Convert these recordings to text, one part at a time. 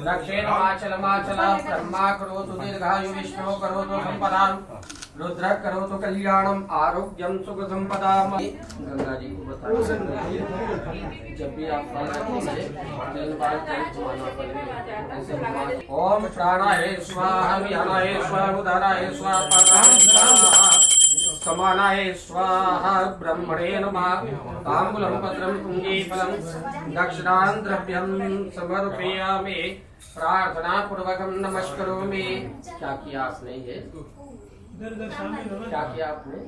दक्षिण माचलमाचला ब्रह्मा करोतु दीर्घायु विष्णु करोतु संपदां रुद्र करोतु कल्याणम आरोग्यम सुख संपदा। गंगा जी को बताओ जब भी आप ओम प्राणाय स्वाहा व्यानाय स्वाहा उदानाय स्वाहा पानाय स्वाहा समानाय स्वाहा ब्रह्मणे नमः। ताम्बूलं पत्रं पुंजीफलं दक्षिणां द्रव्यं समर्पयामि प्रार्थना पूर्वकं नमस्करोमि। क्या किया आपने ये क्या किया आपने?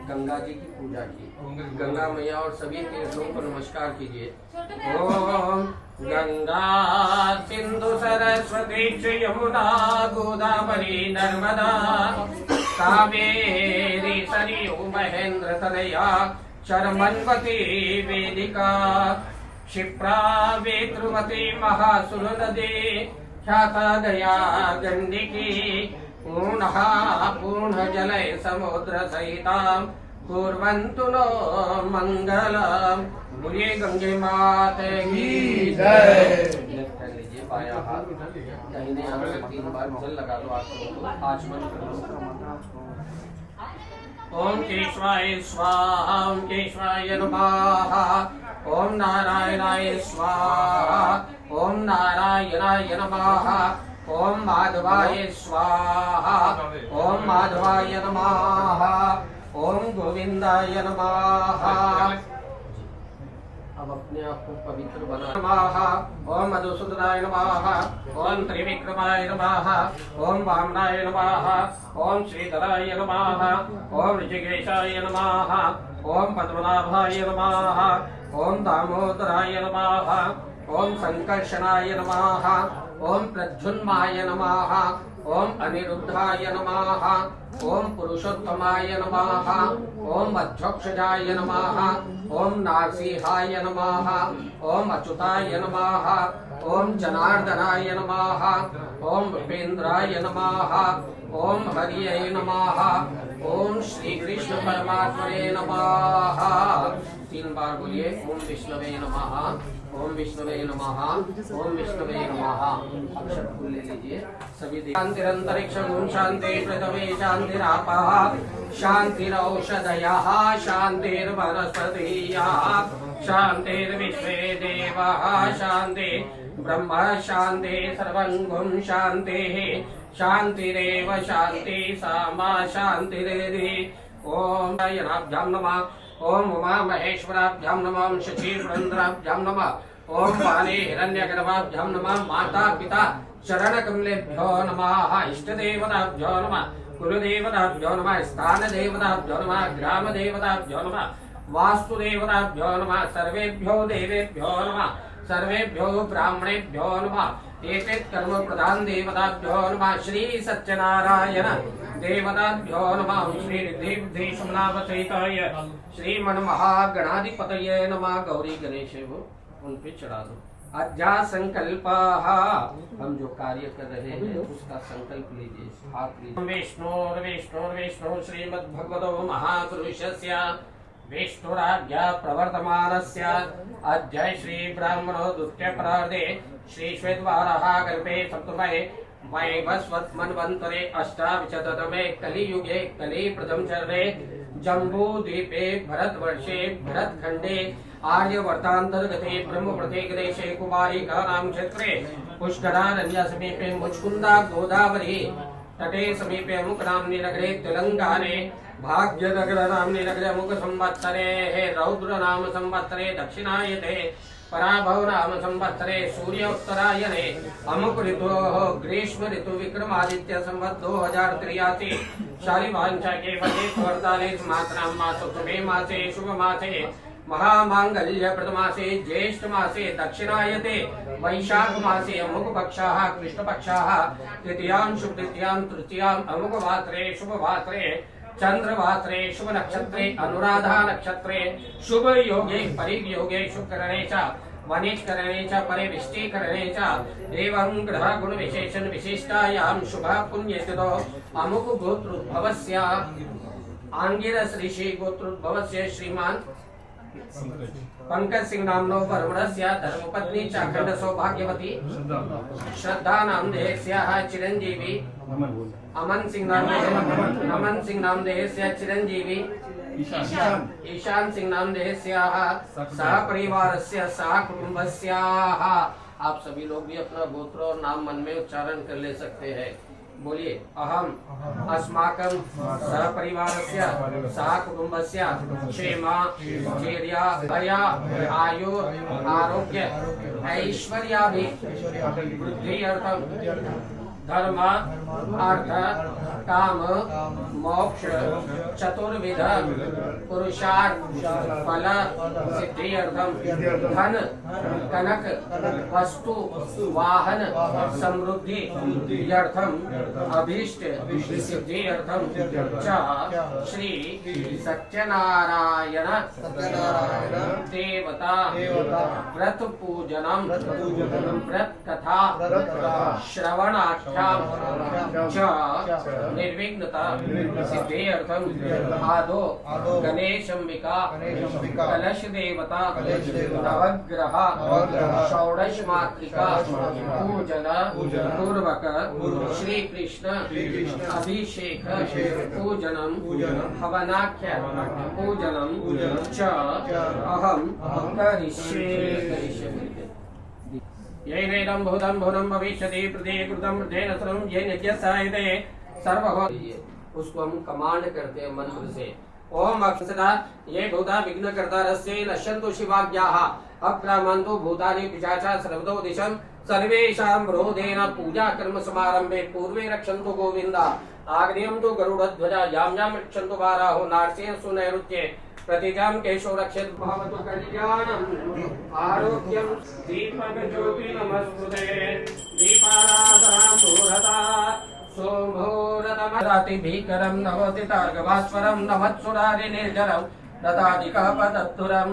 गंगा जी की पूजा की। गंगा मैया और सभी तीर्थों को नमस्कार कीजिए। ओम गंगा सिंधु सरस्वती यमुना गोदावरी नर्मदा कावेरी सरयू महेंद्र तनया शर्मन्वती वेदिका क्षिप्रा वेत्रुमती महासुर नदी ख्याता गया गंडिकी पूर्णहा पूर्ण जलय समुद्र सहितां कुर्वन्तु नो मंगलम। बोलिए गंगे माता की जय। लीजिए बाया हाथ दाहिने हाथ में 3 बार जल लगा दो आंखों को आचमन करो। ओम केशवाय स्वाहा ओम केशवाय नमः ओम नारायणाय स्वाहा ओम नारायणाय नमः ओम माधवाय स्वाहा ओम माधवाय नमः ओम गोविंदाय नमः। अब अपने आप को पवित्र बना। नमः ओम मधुसूदनाय नमः ओम त्रिविक्रमाय नमः ओम वामनाय नमः ओम श्रीधराय नमः ओम ऋषिकेशाय नमः ओम पद्मनाभाय नमः ओम दामोदराय नमः ओम संकर्षणाय नमः ओम प्रद्युन्माय नमः ओम अनिरुद्धाय नमः ओम पुरुषोत्तमाय नमः ओम अध्यक्षजाय नमः ओम नारसिंहाय नमः ओम अच्युताय नमः ओम जनार्दनाय नमः ओम भूपेन्द्राय नमः ओम हरिये नमः ओम श्री कृष्ण परमात्मने नमः। 3 बार बोलिए ओम विष्णवे नमः ओम विष्णवे नमः ओम विष्णवे नमः। अक्षर फूल ले लीजिए सभी। शांतिरंतरिक्षं शांति पृथ्वी शांतिरापः शांतिरौषधयः शांतिर्वनस्पतयः शांतिर्विश्वे देवाः शांति ब्रह्म शांति सर्वं शांतिः शांतिरेव शांति सामा शांतिरेधि। ओम नारायणाभ्यां नमः ओम उमा महेश्वराभ्यां नमः शची पुरंदराभ्यां नमः ओम वाणी हिरण्यगर्भाभ्यां नमः माता पिता चरण कमलेभ्यो नमः इष्ट देवताभ्यो नमः कुल देवताभ्यो नमः स्थान देवताभ्यो नमः ग्राम देवताभ्यो नमः वास्तु देवताभ्यो नमः सर्वेभ्यो देवेभ्यो नमः सर्वेभ्यो ब्राह्मणेभ्यो नमः एतेत् कर्म प्रधान देवताभ्यो नमः श्री सत्यनारायण देवताभ्यो नमः श्री रिद्धि समनावसहिताय श्री मन महागणाधिपतये नमः। गौरी गणेश वो उन पे चढ़ा दो। अध्या संकल्प हम जो कार्य कर रहे हैं उसका संकल्प लीजिए, हाथ लीजिए। विष्णु श्रीमद्भगवतो महापुरुषस्य विष्णुराज्ञा प्रवर्तमानस्य अद्य श्री ब्राह्मणो द्वितीय प्रार्धे श्री श्वेतवाराह कल्पे सप्तमे वैवस्वत अष्टाविंशततमे कलियुगे कलि प्रथम चरणे जम्बू द्वीपे भरतवर्षे भरतखंडे आर्यवर्तांतर्गते ब्रह्म प्रत्येकदेशे कुमारिकानां क्षेत्रे पुष्करारण्य समीपे मुचकुंदा गोदावरी तटे समीपे अमुकनाम्नि नगरे तेलंगाने भाग्यनगर नाम्नि नगरे अमुक संवत्सरे रौद्र नाम संवत्सरे दक्षिणायते पराभव नाम संवत्सरे सूर्य उत्तरायणे अमुक ऋतोः ग्रीष्म ऋतु विक्रमादित्य संवत् 2083 शालिवांशा के वजे 48 मात्रां मासोत्तमे मासे शुभ मासे महामांगल्य प्रथमासे ज्येष्ठ मासे दक्षिणायते वैशाख मासे अमुक पक्षाः कृष्ण पक्षाः तृतीयां शुभ तृतीयां तृतीयां अमुक वात्रे शुभ वात्रे चंद्रवात्रे शुभ नक्षत्रे अनुराधा नक्षत्रे शुभ योगे परियोगे शुभकरणे च वनिष्करणे च परिविष्टिकरणे च एवं ग्रह गुण विशेषण विशिष्टायां शुभ पुण्यतिथो अमुक गोत्रोद्भवस्य आंगिरस ऋषि गोत्रोद्भवस्य श्रीमान पंकज सिंह नामनो ब्राह्मणस्य धर्मपत्नी च अखंड सौभाग्यवती श्रद्धा नाम देहस्याः चिरंजीवी अमन सिंह नाम देहस्य चिरंजीवी ईशान सिंह नाम देहस्याः सह परिवारस्य सह कुटुंबस्याः। आप सभी लोग भी अपना गोत्र और नाम मन में उच्चारण कर ले सकते हैं। बोलिए अहम अस्माकं सह परिवारस्य सह कुटुंबस्य क्षेमा धैर्य दया आयु आरोग्य ऐश्वर्याभिवृद्धि अर्थम धर्म अर्थ काम मोक्ष चतुर्विध पुरुषार्थ फल सिद्धि अर्थम धन कनक वस्तु वाहन समृद्धि अर्थम अभीष्ट सिद्धि अर्थम च श्री सत्यनारायण देवता व्रत पूजनम व्रत कथा श्रवणाख्याम च निर्विघ्नता सिद्धि अर्थम आदो गणेशंबिका कलश देवता नवग्रह षोडश मातृका पूजन पूर्वक श्री कृष्ण अभिषेक पूजनम हवनाख्य पूजनम च अहम करिष्ये। येनेदं भूतं भुवनं भविष्यति प्रतीकृतं प्रत्येन सर्वं येन यज्ञसायते सर्वभव। उसको हम कमांड करते हैं मंत्र से। ओम अक्षता ये भूता विघ्नकर्ता रस्य नश्यन्तु शिवाज्ञाः अक्रामन्तु भूतानि पिशाचा सर्वतो दिशं सर्वेषां रोधेन पूजा कर्म समारंभे पूर्वे रक्षन्तु गोविन्दा आग्नेयं तु गरुडध्वजा यां यां रक्षन्तु वाराहो नार्चेन सुनैरुच्ये प्रतिजां केशो रक्षेत् भवतु कल्याणम् आरोग्यं दीपकज्योति नमस्कुते दीपाराधनां मुहूर्ता सोमोरतमराति भीकरं नवोदितार्गभास्वरं नमत्सुरारि निर्जरं ददादिकपदत्तुरं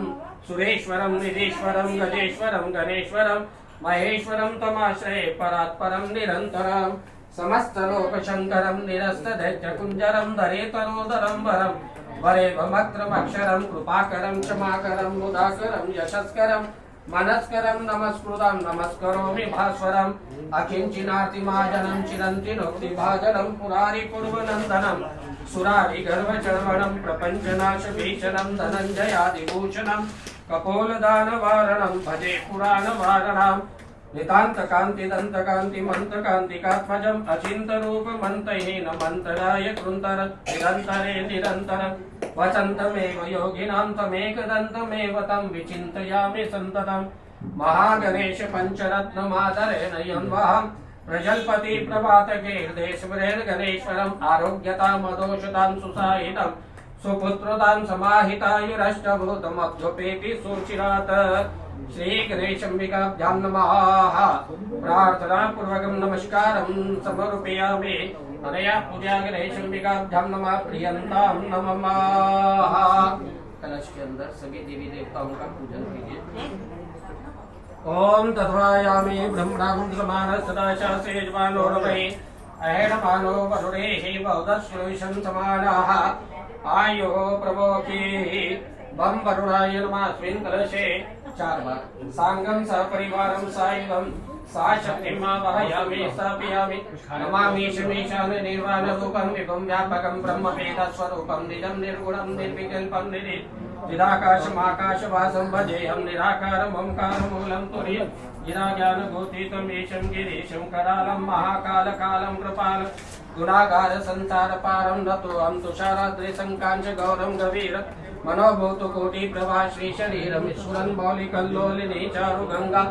सुरेश्वरं निधीश्वरं गजेश्वरं गणेश्वरं महेश्वरं तमाश्रये परात्परं निरन्तरं समस्तलोकशङ्करं निरस्तदैत्यकुञ्जरं धरेतरोदरं वरं वरेभमत्रमक्षरं कृपाकरं क्षमाकरं मुदाकरं यशस्करं मनस्करं नमस्कृतं नमस्करोमि भास्वरम् अकिञ्चिनार्तिमाजनं चिरन्तिनोक्तिभाजनं पुरारि पूर्वनन्दनं सुरारि गर्भचर्वणं प्रपञ्चनाशभीषणं धनञ्जयादिभूषणं कपोलदानवारणं भजे पुराणवारणं नितान्तकान्ति दन्तकान्ति मन्त्रकान्तिकात्मजम् अचिन्तरूपमन्तहीन मन्त्रराय कृन्तरं निरन्तरे निरन्तरं वसन्तमेव योगिनां तमेकदन्तमेव तं विचिन्तयामि सन्ततं महागणेश पञ्चरत्नमादरेण यन्वहं प्रजल्पति प्रभातके हृदेश्वरेण गणेश्वरम् आरोग्यतामदोषतां सुसाहितं सुपुत्रतां समाहितायुरष्टभूतमध्वपेति सुचिरात् श्री गणेशंबिकाभ्यां नमः। प्रार्थना पूर्वकं नमस्कारं समर्पयामि। अनया पूजा गणेशंबिकाभ्यां नमः प्रियंतां नमः। कलश के अंदर सभी देवी देवताओं का पूजन कीजिए। ओम तद्वायामि ब्रह्मणामृतमान सदा शास्त्रेजमानोरवै अहेणमानो वरुणेहि बहुदश्लोषं समानाः आयो प्रभोके बम वरुणाय नमस्मिन् कलशे 4 बार सांगम सपरिवारम साइवम सा शक्तिमा वहयामि स्थापयामि नमामि शमीशान निर्वाण रूपं विभुं व्यापकं ब्रह्मवेद स्वरूपं निजं निर्गुणं निर्विकल्पं निराकाशमाकाशवासं भजेऽहं निराकारं ओंकारमूलं तुरीयं गिराज्ञानभूतितं ईशं गिरीशं करालं महाकालकालं कृपालं गुणागार संसारपारं नतोऽहं तुषाराद्रिसङ्काञ्च गौरं गवीर मनोभूत कोटि प्रभा श्री शरीरं स्फुरन् मौलिकल्लोलिनी चारु गंगा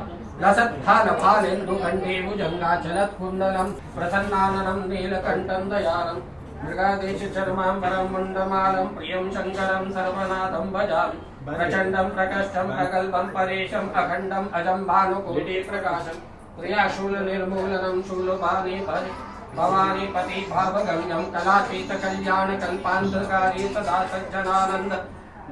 लसत्फालफालेन्दु कण्ठे भुजङ्गा चलत्कुण्डलं प्रसन्नाननं नीलकण्ठं दयालं मृगादेशचर्माम्बरं मुण्डमालं प्रियं शङ्करं सर्वनाथं भजामि प्रचण्डं प्रकष्टं प्रगल्भं परेशम् अखण्डम् अजं भानुकोटिप्रकाशं क्रियाशूलनिर्मूलनं शूलपाणि भवानी पति भावगम्यं कलातीत कल्याण कल्पान्तकारी सदा सज्जनानंद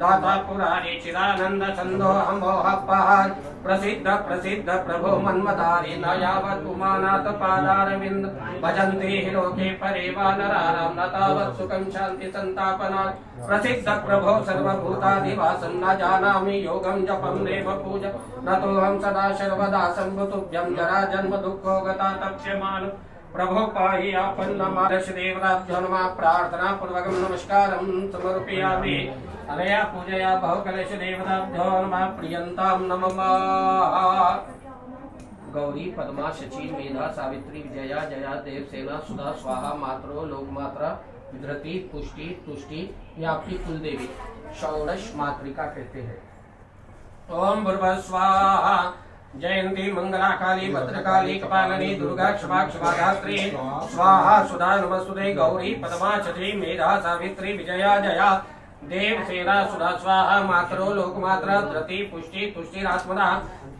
दाता पुरारी चिदानंद छंदोहम मोहपहार प्रसिद्ध प्रसिद्ध प्रभो मन्मदारी न यावत् उमानाथ पादारविंद भजन्ते हि लोके परेवा नराणां न तावत् सुखं शान्ति संतापनात् प्रसिद्ध प्रभो सर्वभूताधिवासं न जानामि योगं जपं देव पूज नतोऽहं सदा सर्वदा संभुतुभ्यं जरा जन्म दुःखो गता तप्यमानो प्रभो पाहि आपन्नमादर्श देवताभ्यो नमः प्रार्थना पूर्वकं नमस्कारं समर्पयामि अनया पूजया बहुकलेश देवताभ्यो नमः प्रियन्तां नमः गौरी पद्मा शची मेधा सावित्री विजया जया देवसेना सुधा स्वाहा मात्रो लोकमात्रा विधृति पुष्टि तुष्टि ये आपकी कुल देवी षोडश मातृका कहते हैं। ओम भूर्भुवः स्वाहा जयंती मंगला काली भद्रकाली कपालिनी दुर्गा क्षमा क्षमाधात्री स्वाहा सुधा नमस्तुते गौरी पद्मा शची मेधा सावित्री विजया जया देवसेना सुधा स्वाहा मातरो लोकमात्रा धृति पुष्टि तुष्टिरात्मना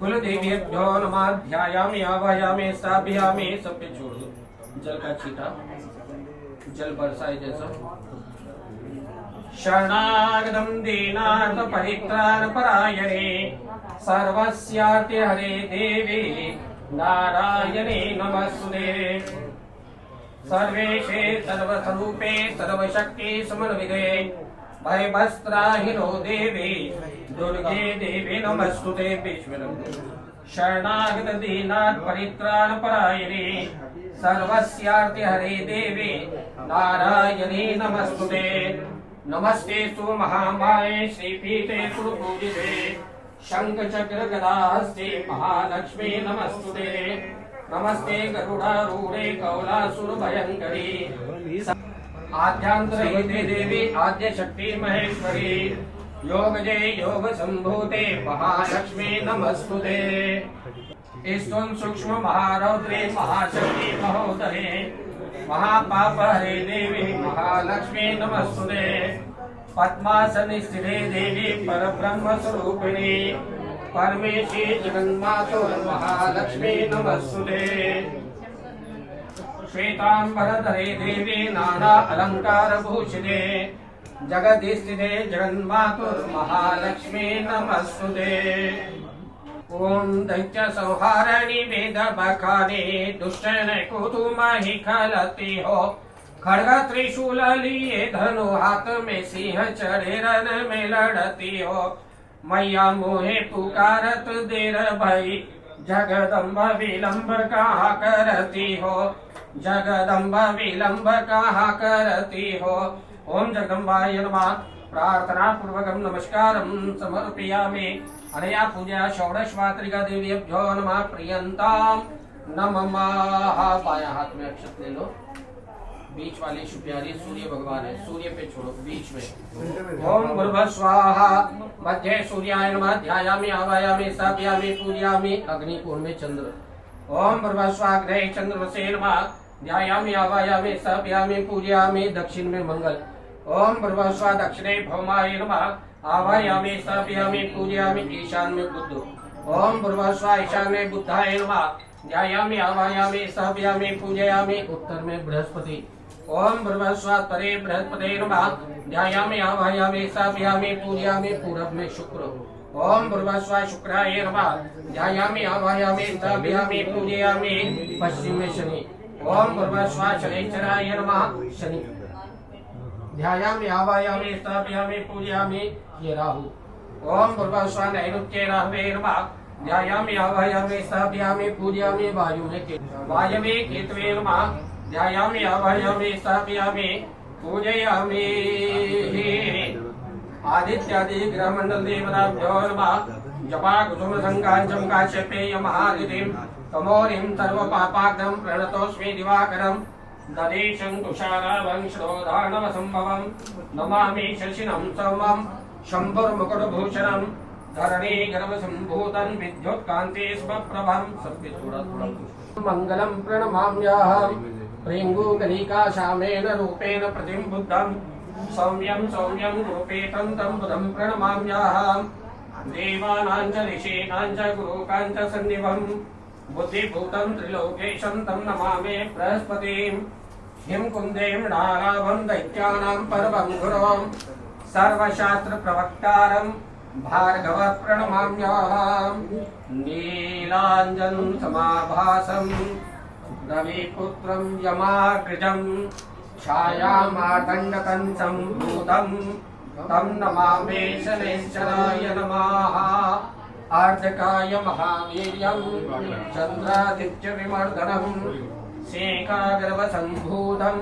कुल देवीभ्यो नमः ध्यायामि आवाहयामि स्थापयामि। सब पे छोड़ दो जल का छींटा जल बरसाए जैसा। शरणागतं दीनार्थ परित्राण परायणे सर्वस्यार्ति हरे देवी नारायणे नमस्तुते सर्वेशे सर्वस्वरूपे सर्वशक्ति समन्विते भयभस्त्राहिनो देवी दुर्गे देवी नमस्तुते। शरणागत दीनार्थ परित्राण परायणे सर्वस्यार्ति हरे देवी नारायणे नमस्तुते। नमस्ते सु महामाये श्रीपीठे सुरपूजिते शंख चक्र गदास्ते महालक्ष्मी नमस्तुते। नमस्ते गरुडारूढे कौलासुर भयंकरी आद्यांतरहिते देवी आद्य शक्ति महेश्वरी योगजे योग संभूते महालक्ष्मी नमस्तुते। स्तुं सूक्ष्म महारौद्रे महाशक्ति महोदरे महापाप हरे देवी महालक्ष्मी नमस्तुते। पद्मासने स्थिते देवी परब्रह्म स्वरूपिणी परमेशी जगन्मातो महालक्ष्मी नमस्तुते। श्वेतांबरधरे देवी नाना अलंकार भूषिते जगदीस्थिते जगन्मातो महालक्ष्मी नमस्तुते। ओम दैत्य संहारिणी वेद बखानी दुष्टन को तुम ही खलती हो खड़ग त्रिशूल लिए धनु हाथ में सिंह चढ़े रन में लड़ती हो मैया मोहे पुकारत देर भई जगदम्ब विलंब कहाँ करती हो जगदम्ब विलंब कहाँ करती हो। ओम जगदम्बाय नमः प्रार्थना पूर्वकं नमस्कारं समर्पयामि। अनया पूजया षोडश मातृका देवीभ्यो नमः प्रियन्तां नमः। बायां हाथ में अक्षत ले लो बीच वाली शुप्यारी सूर्य भगवान है सूर्य पे छोड़ो बीच में। ओम भूर्भुवः स्वाहा मध्य सूर्याय नमः ध्यायामि आवाहयामि स्थापयामि पूजयामि अग्निकुंड में चंद्र। ओम भूर्भुवः स्वाग्ने चंद्रमसे नमः ध्यायामि आवाहयामि स्थापयामि पूजयामि दक्षिण में मंगल। ओम भूर्भुवः स्वा दक्षिणे भौमाय नमः आवाहयामि स्थापयामि पूजयामि ईशान में बुद्ध। ओम भूर्भुवः स्वा ईशान्ये बुद्धाय नमः ध्यायामि आवाहयामि स्थापयामि पूजयामि उत्तर में बृहस्पति। ओम भूर्भुवः स्वः परे बृहस्पते नमः ध्यायामि आवाहयामि स्थापयामि पूजयामि पूरब में शुक्र। ओम भूर्भुवस्सुः शुक्राय नमः। ध्यायामि आवाहयामि स्थापयामि पूजयामि पश्चिमे शनि। ओम भूर्भुवस्सुः शनैश्चराय नमः। शनि ध्यायामि आवाहयामि स्थापयामि पूजयामि ये राहु। ओम भूर्भुवस्सुः नैऋत्ये राहवे नमः। ध्यायामि आवाहयामि स्थापयामि पूजयामि वायुवे केतवे नमः। ध्यायामि आवाहयामि स्थापयामि पूजयामि आदित्यादि ग्रहमंडल देवताभ्यो नमः। जपा कुसुम संकांचम काश्यपेय महारितिम तमोरिम सर्व पापाग्रम प्रणतोस्मि दिवाकरम ददेशं तुषारावं श्रोधानव संभवं नमामि शशिनं सोमं शंभुर्मुकुटभूषणं धरणी गर्भ संभूतं विद्युत्कान्ति स्म प्रभं सबके थोड़ा मंगलम प्रणमाम्यहं प्रेंगुगलिका शामेन रूपेण प्रतिम बुद्धं सौम्यं गुरुपेतं तं बुधं प्रणमाम्यहं देवानां च ऋषीणां च गुरुकां च सन्निभं बुद्धिभूतं त्रिलोकेशं तं नमामि बृहस्पतिं हिं कुन्दें नारावं दैत्यानां परमं गुरुं सर्वशास्त्र प्रवक्तारं भार्गव प्रणमाम्यहं नीलाञ्जनं समाभासं रविपुत्रं यमाग्रजं छायामार्तण्डतं सम्भूतं तं नमामि शनैश्चराय नमः। आर्धकाय महावीर्यं चन्द्रादित्यविमर्दनं शेखागर्भसम्भूतं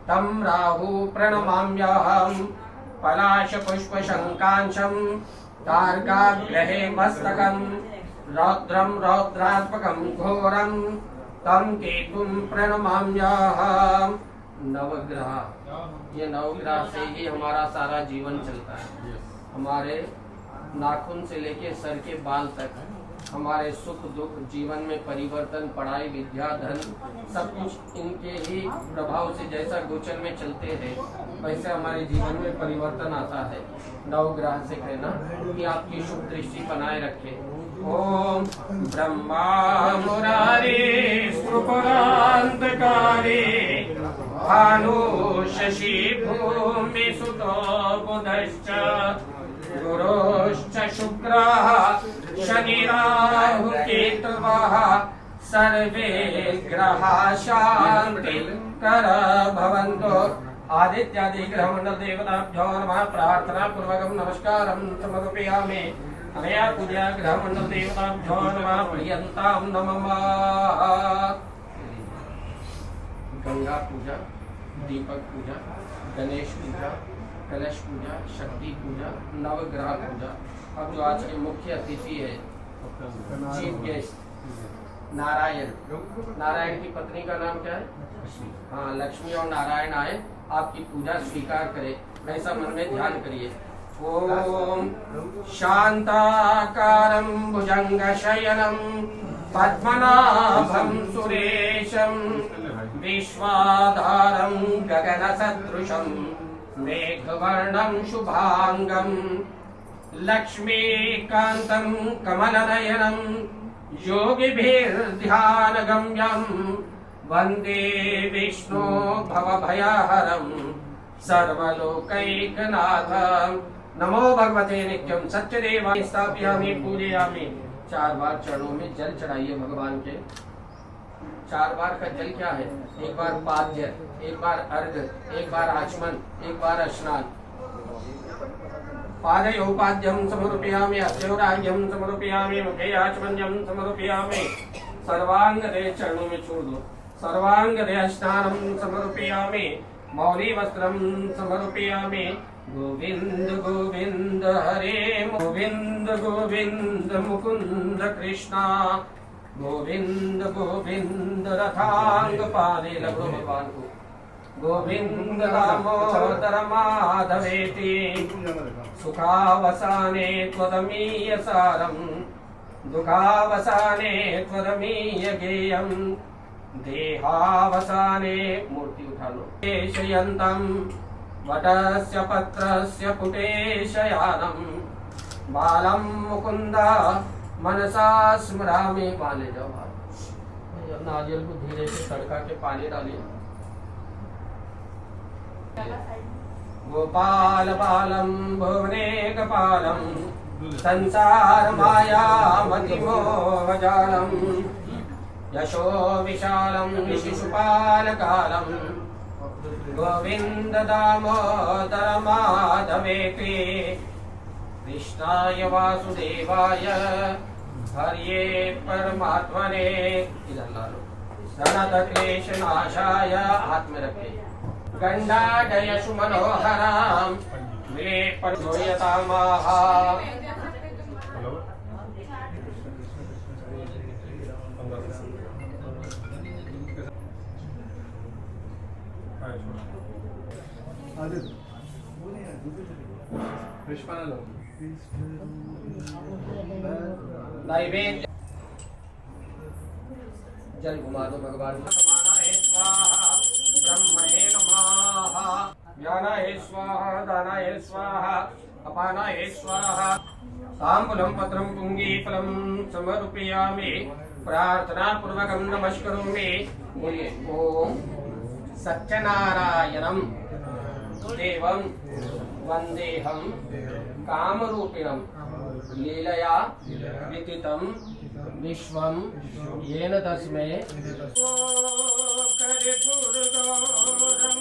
तं राहु प्रणमाम्यहं पलाशपुष्पशङ्कांशं तार्काग्रहे मस्तकं रौद्रं रौद्रात्मकं घोरं तं केतुं प्रणमाम्यहं। नवग्रह, ये नवग्रह से ही हमारा सारा जीवन चलता है। हमारे नाखून से लेके सर के बाल तक हमारे सुख दुख जीवन में परिवर्तन, पढ़ाई, विद्या, धन सब कुछ इनके ही प्रभाव से जैसा गोचर में चलते हैं वैसे हमारे जीवन में परिवर्तन आता है। नवग्रह से कहना कि आपकी शुभ दृष्टि बनाए रखे। ओम ब्रह्मा मुरारी स्फुरांतकारी भानु शशि भूमि सुतो बुधश्च गुरुश्च शुक्रः शनि राहु केतवः सर्वे ग्रहाः शान्तिकर भवन्तु। आदित्यादि ग्रहमंडल देवताभ्यो नमः। प्रार्थना पूर्वकं नमस्कारं समर्पयामि। अनया पूजा ग्रहमंडल देवताभ्यो नमः। प्रियन्तां नमः। गंगा पूजा, दीपक पूजा, गणेश पूजा, कलश पूजा, शक्ति पूजा, नवग्रह पूजा। अब जो आज के मुख्य अतिथि है चीफ गेस्ट नारायण, नारायण की पत्नी का नाम क्या है? हाँ, लक्ष्मी और नारायण आए आपकी पूजा स्वीकार करे, ऐसा मन में ध्यान करिए। ओम शांताकारं भुजंगशयनं पद्मनाभं सुरेशं विश्वाधारं गगनसदृशं मेघवर्णं शुभांगं लक्ष्मीकान्तं कमलनयनं योगिभिर्ध्यानगम्यं वन्दे विष्णु भवभयहरं सर्वलोकैकनाथं। नमो भगवते नित्यं सत्यदेवाय स्थापयामि पूजयामि। 4 बार चरणों में जल चढ़ाइए भगवान के। 4 बार का जल क्या है? एक बार पाद्य, एक बार अर्घ्य, एक बार आचमन, एक बार स्नान। पादयोपाद्यं समर्पयामि, हस्तयोराज्यं समर्पयामि, मुखे आचमन्यं समर्पयामि। सर्वांगदे चरणों में छोड़ दो। सर्वांगदे स्नानं समर्पयामि, मौली वस्त्रं समर्पयामि। गोविंद गोविंद हरे गोविंद गोविंद मुकुंद कृष्णा गोविंद गोविंद रथांग पादे लगो भगवान को। गोविंद दामोदर माधवेति सुखावसाने त्वदमीय सारं दुखावसाने त्वदमीय गेयं देहावसाने मूर्ति उठा लो शयन्तं वटस्य पत्रस्य पुटेशयानं बालं मुकुंद मनसा स्मरामि। पाले जाओ नारियल को धीरे से तड़का के पानी डालिए। गोपाल बालं भुवनेकपालं संसार माया मतिमोहजालम यशो विशालम शिशुपालकालम गोविंद दामोदर माधवेति कृष्णाय वासुदेवाय हरिये परमात्मने सनत क्लेश नाशाय हाथ में रखे गंडाडयशु मनोहराम मिले परमोयतामाहा नैवेद्य जल घुमा दो भगवान समानाय स्वाहा ब्रह्मणे नमः ज्ञानाय स्वाहा दानाय स्वाहा अपानाय स्वाहा ताम्बूलं पत्रं पुंगीफलं समर्पयामि प्रार्थना पूर्वकं नमस्करोमि बोलिए ओम सत्यनारायणं देवं वंदेहं कामरूपिणं लीलया विदितं विश्वं येन तस्मै कर्पूरगौरं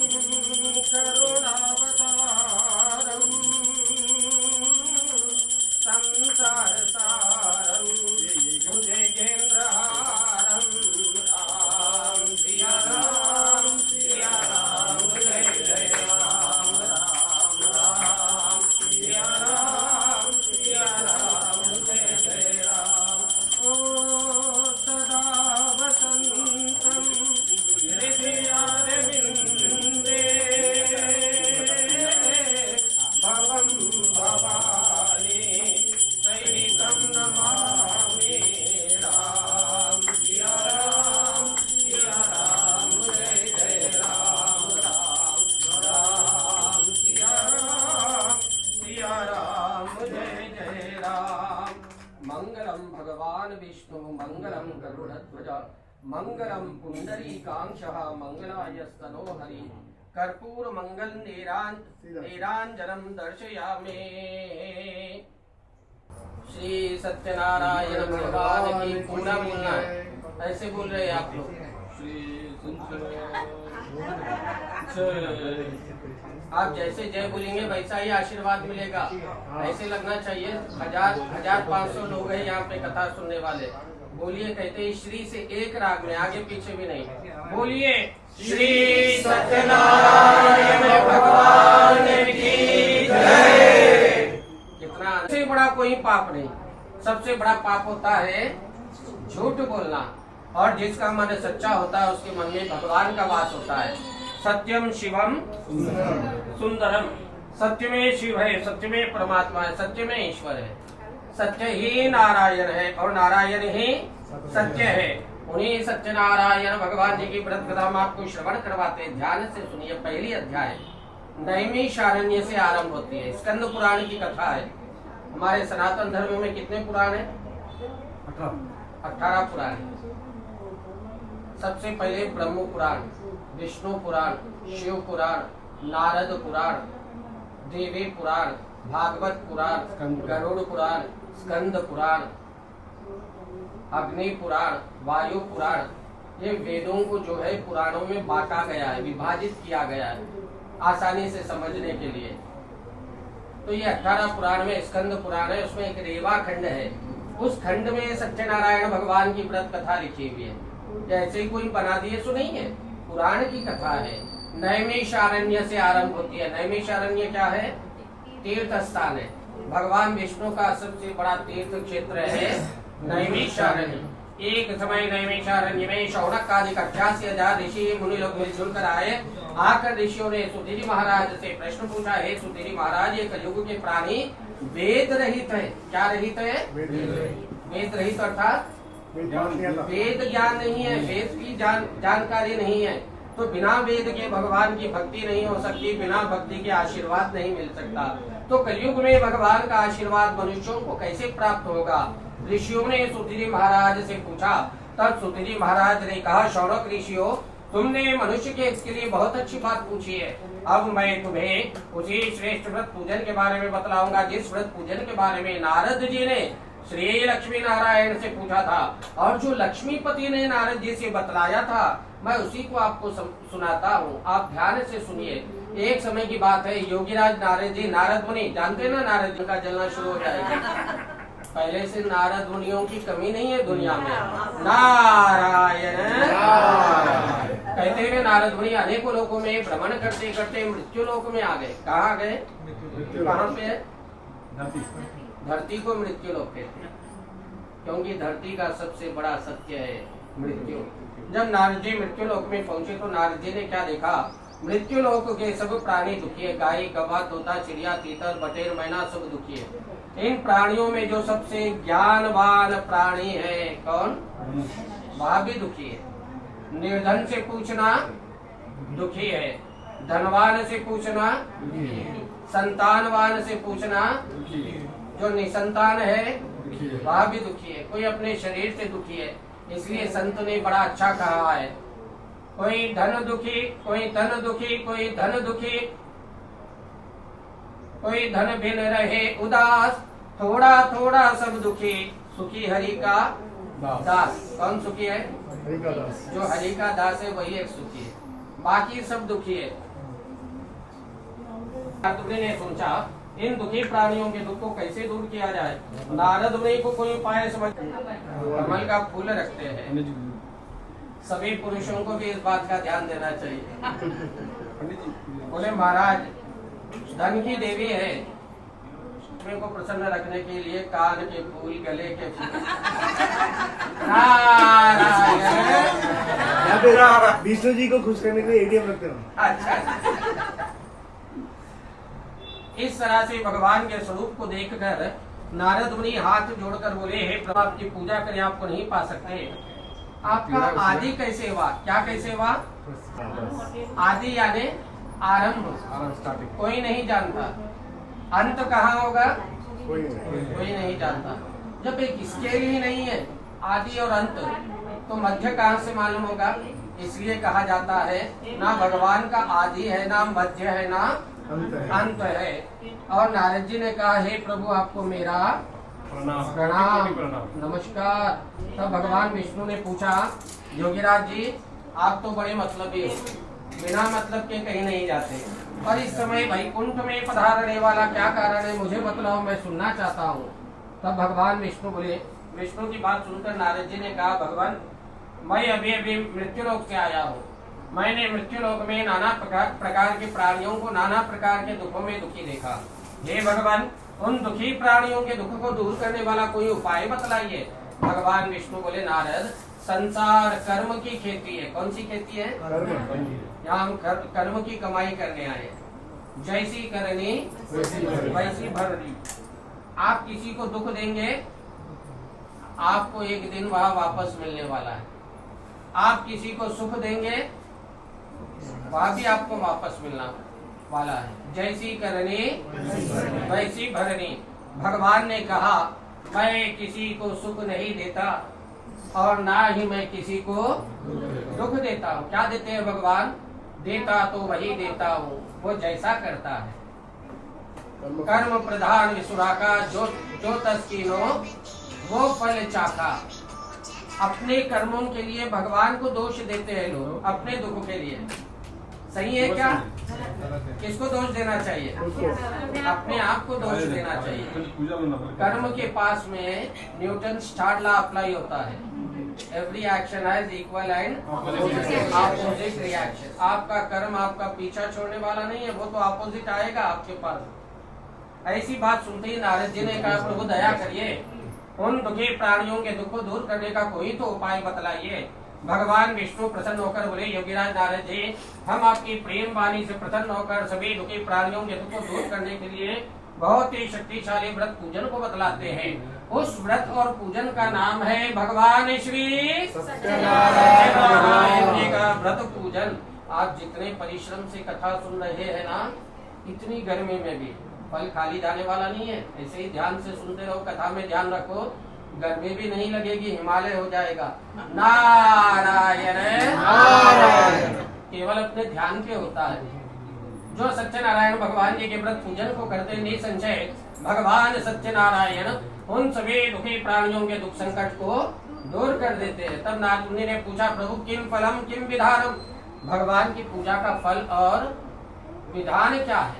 करुणावतारं संसारसारं भुजगेन्द्रहारं राम सिया राम जय जय राम राम राम सिया राम जय जय राम ओ सदा वसन्तं हृदयारविन्दे भवं भवानी सहितं नमामि राम सिया राम जय जय राम राम राम सिया राम जय जय राम मंगलम भगवान विष्णु मंगलम गरुड़ध्वज मंगलम पुंडरीकाक्षः मंगलाय स्तनो हरि कर्पूर मंगल नीरांजनम दर्शयामि। श्री सत्यनारायण भगवान की पूरा बोलना है, ऐसे बोल रहे हैं आप लोग। आप जैसे जय बोलेंगे वैसा ही आशीर्वाद मिलेगा, ऐसे लगना चाहिए। 1500 लोग हैं यहाँ पे कथा सुनने वाले। बोलिए, कहते हैं श्री से एक राग में, आगे पीछे भी नहीं। बोलिए श्री सत्यनारायण भगवान की जय। कितना सबसे बड़ा कोई पाप नहीं, सबसे बड़ा पाप होता है झूठ बोलना। और जिसका मन सच्चा होता है उसके मन में भगवान का वास होता है। सत्यम शिवम सुंदरम, सत्य में शिव है, सत्य में परमात्मा है, सत्य में ईश्वर है। सत्य ही नारायण है और नारायण ही सत्य है। उन्हीं सत्यनारायण भगवान जी की व्रत कथा हम आपको श्रवण करवाते हैं। ध्यान से सुनिए। पहली अध्याय नैमिषारण्य से आरंभ होती है। स्कंद पुराण की कथा है। हमारे सनातन धर्म में कितने पुराण है? 18 पुराण। सबसे पहले ब्रह्म पुराण, विष्णु पुराण, शिव पुराण, नारद पुराण, देवी पुराण, भागवत पुराण, गरुड़ पुराण, स्कंद पुराण, अग्नि पुराण, वायु पुराण। ये वेदों को जो है पुराणों में बांटा गया है, विभाजित किया गया है आसानी से समझने के लिए। तो ये 18 पुराण में स्कंद पुराण है, उसमें एक रेवा खंड है। उस खंड में सत्यनारायण भगवान की व्रत कथा लिखी हुई है। ऐसे ही कोई बना दिए सो नहीं है, पुराण की कथा है। नैमिषारण्य से आरंभ होती है। नैमिषारण्य क्या है? तीर्थ स्थान है। भगवान विष्णु का सबसे बड़ा तीर्थ क्षेत्र है नैमिषारण्य। एक समय नैमिषारण्य में शौनक आदि 88,000 ऋषि मुनि लोग मिलजुल कर आए। आकर ऋषियों ने सुधीरी महाराज से प्रश्न पूछा, हे सुधीरी महाराज, ये कलयुग के प्राणी वेद रहित है। क्या रहित है? वेद रहित अर्थात वेद ज्ञान नहीं है, वेद की जानकारी नहीं है। तो बिना वेद के भगवान की भक्ति नहीं हो सकती, बिना भक्ति के आशीर्वाद नहीं मिल सकता। तो कलयुग में भगवान का आशीर्वाद मनुष्यों को कैसे प्राप्त होगा? ऋषियों ने सुधीरी महाराज से पूछा। तब सुधीरी महाराज ने कहा, शौनक ऋषियों, तुमने मनुष्य के लिए बहुत अच्छी बात पूछी है। अब मैं तुम्हें उसी श्रेष्ठ व्रत पूजन के बारे में बतलाऊंगा जिस व्रत पूजन के बारे में नारद जी ने श्री लक्ष्मी नारायण से पूछा था, और जो लक्ष्मीपति ने नारद जी से बतलाया था, मैं उसी को आपको सुनाता हूँ। आप ध्यान से सुनिए। एक समय की बात है, योगीराज नारद जी, नारद मुनि जानते ना, नारद जी का जलना शुरू हो जाएगा। पहले से नारद मुनियों की कमी नहीं है दुनिया में। नारायण कहते हुए नारद मुनि अनेकों लोकों में भ्रमण करते करते मृत्यु लोक में आ गए। कहाँ गए? कहाँ पे? धरती को मृत्यु लोक कहते हैं, क्योंकि धरती का सबसे बड़ा सत्य है मृत्यु। जब नारद जी मृत्यु लोक में पहुंचे तो नारद जी ने क्या देखा? मृत्यु लोक के सब प्राणी दुखी है। गाय, कौवा, तोता, चिड़िया, तीतर, बटेर, मैना सब दुखी है। इन प्राणियों में जो सबसे ज्ञानवान प्राणी है कौन? वह भी दुखी है। निर्धन से पूछना दुखी है, धनवान से पूछना, संतानवान से पूछना, जो निसंतान है वह भी दुखी है। कोई अपने शरीर से दुखी है। इसलिए संत ने बड़ा अच्छा कहा है, कोई धन दुखी, कोई धन दुखी, कोई धन दुखी, कोई धन बिन रहे उदास, थोड़ा थोड़ा सब दुखी, सुखी हरि का दास। कौन सुखी है? जो हरि का दास है वही एक सुखी है, बाकी सब दुखी है। नारद ने सोचा इन दुखी प्राणियों के दुख को कैसे दूर किया जाए। नारद मुनि को कोई उपाय समझ, कमल का फूल रखते हैं। सभी पुरुषों को भी इस बात का ध्यान देना चाहिए। बोले महाराज, धन की देवी है, लक्ष्मी को प्रसन्न रखने के लिए कान के फूल, गले के फूल। विष्णु जी को खुश करने के लिए एटीएम रखते हो। अच्छा, इस तरह से भगवान के स्वरूप को देखकर नारद मुनि हाथ जोड़कर बोले, हे प्रभु, आपकी पूजा करें, आपको नहीं पा सकते। आपका आदि कैसे हुआ? क्या कैसे हुआ? आदि यानी आरंभ कोई नहीं जानता। अंत कहाँ होगा? कोई नहीं जानता। जब एक स्केल ही नहीं है आदि और अंत, तो मध्य कहाँ से मालूम होगा? इसलिए कहा जाता है ना भगवान का आदि है, ना मध्य है, ना अंत है। और नारद जी ने कहा, हे प्रभु, आपको मेरा प्रणाम, नमस्कार। तब भगवान विष्णु ने पूछा, योगीराज जी, आप तो बड़े मतलबी हो, बिना मतलब के कहीं नहीं जाते, और इस समय वैकुंठ में पधारने वाला क्या कारण है, मुझे बतलाओ, मैं सुनना चाहता हूँ। तब भगवान विष्णु बोले, विष्णु की बात सुनकर नारद जी ने कहा, भगवान, मैं अभी अभी मृत्यु लोक से आया हूँ। मैंने मृत्यु लोक में नाना प्रकार के प्राणियों को नाना प्रकार के दुखों में दुखी देखा। हे भगवान, उन दुखी प्राणियों के दुख को दूर करने वाला कोई उपाय बतलाइए। भगवान विष्णु बोले, नारद, संसार कर्म की खेती है। कौन सी खेती है? यहाँ हम कर्म की कमाई करने आए। जैसी करनी वैसी भरनी। आप किसी को दुख देंगे, आपको एक दिन वह वापस मिलने वाला है। आप किसी को सुख देंगे, वह भी आपको वापस मिलना वाला है। जैसी करनी वैसी भरनी। भगवान ने कहा, मैं किसी को सुख नहीं देता और ना ही मैं किसी को दुख देता हूँ। क्या देते हैं भगवान? देता तो वही देता हूँ, वो जैसा करता है। कर्म प्रधान विसुरा का जो तस्कीनो वो फल चाखा। अपने कर्मों के लिए भगवान को दोष देते हैं लोग, अपने दुख के लिए। सही है क्या? किसको दोष देना चाहिए? अपने आप को दोष देना चाहिए। कर्म के पास में न्यूटन स्टार लॉ अप्लाई होता है, every action has equal and opposite reaction. आपका कर्म आपका पीछा छोड़ने वाला नहीं है, वो तो ऑपोजिट आएगा आपके पास। ऐसी बात सुनते ही नारद जी ने कहा, प्रभु दया करिए, उन दुखी प्राणियों के दुख को दूर करने का कोई तो उपाय बतलाइए। भगवान विष्णु प्रसन्न होकर बोले, योगीराज नारद जी, हम आपकी प्रेम वाणी से प्रसन्न होकर सभी दुखी प्राणियों के दुख को दूर करने के लिए बहुत ही शक्तिशाली व्रत पूजन को बतलाते हैं। उस व्रत और पूजन का नाम है भगवान श्री सत्यनारायण जी का व्रत पूजन। आप जितने परिश्रम से कथा सुन रहे हैं ना, इतनी गर्मी में भी फल खाली जाने वाला नहीं है। ऐसे ही ध्यान से सुनते रहो, कथा में ध्यान रखो, गर्मी भी नहीं लगेगी, हिमालय हो जाएगा। नारायण नारायण केवल अपने ध्यान पे होता है। जो सत्यनारायण भगवान जी के व्रत पूजन को करते निसंशय भगवान सत्यनारायण उन सभी दुखी प्राणियों के दुख संकट को दूर कर देते हैं। तब नारद मुनि ने पूछा, प्रभु किम फलम किम विधानम, भगवान की पूजा का फल और विधान क्या है?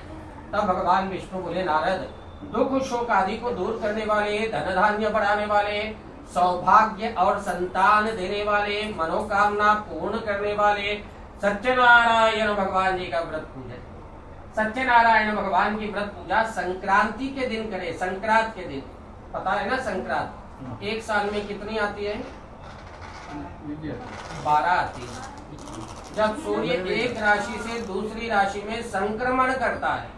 तब भगवान विष्णु बोले, नारद दुख शोक आदि को दूर करने वाले, धन धान्य बढ़ाने वाले, सौभाग्य और संतान देने वाले, मनोकामना पूर्ण करने वाले सत्यनारायण भगवान जी का व्रत पूजन। सत्यनारायण भगवान की व्रत पूजा संक्रांति के दिन करे। संक्रांत के दिन पता है ना, संक्रांत एक साल में कितनी आती है? 12 आती है। जब सूर्य एक राशि से दूसरी राशि में संक्रमण करता है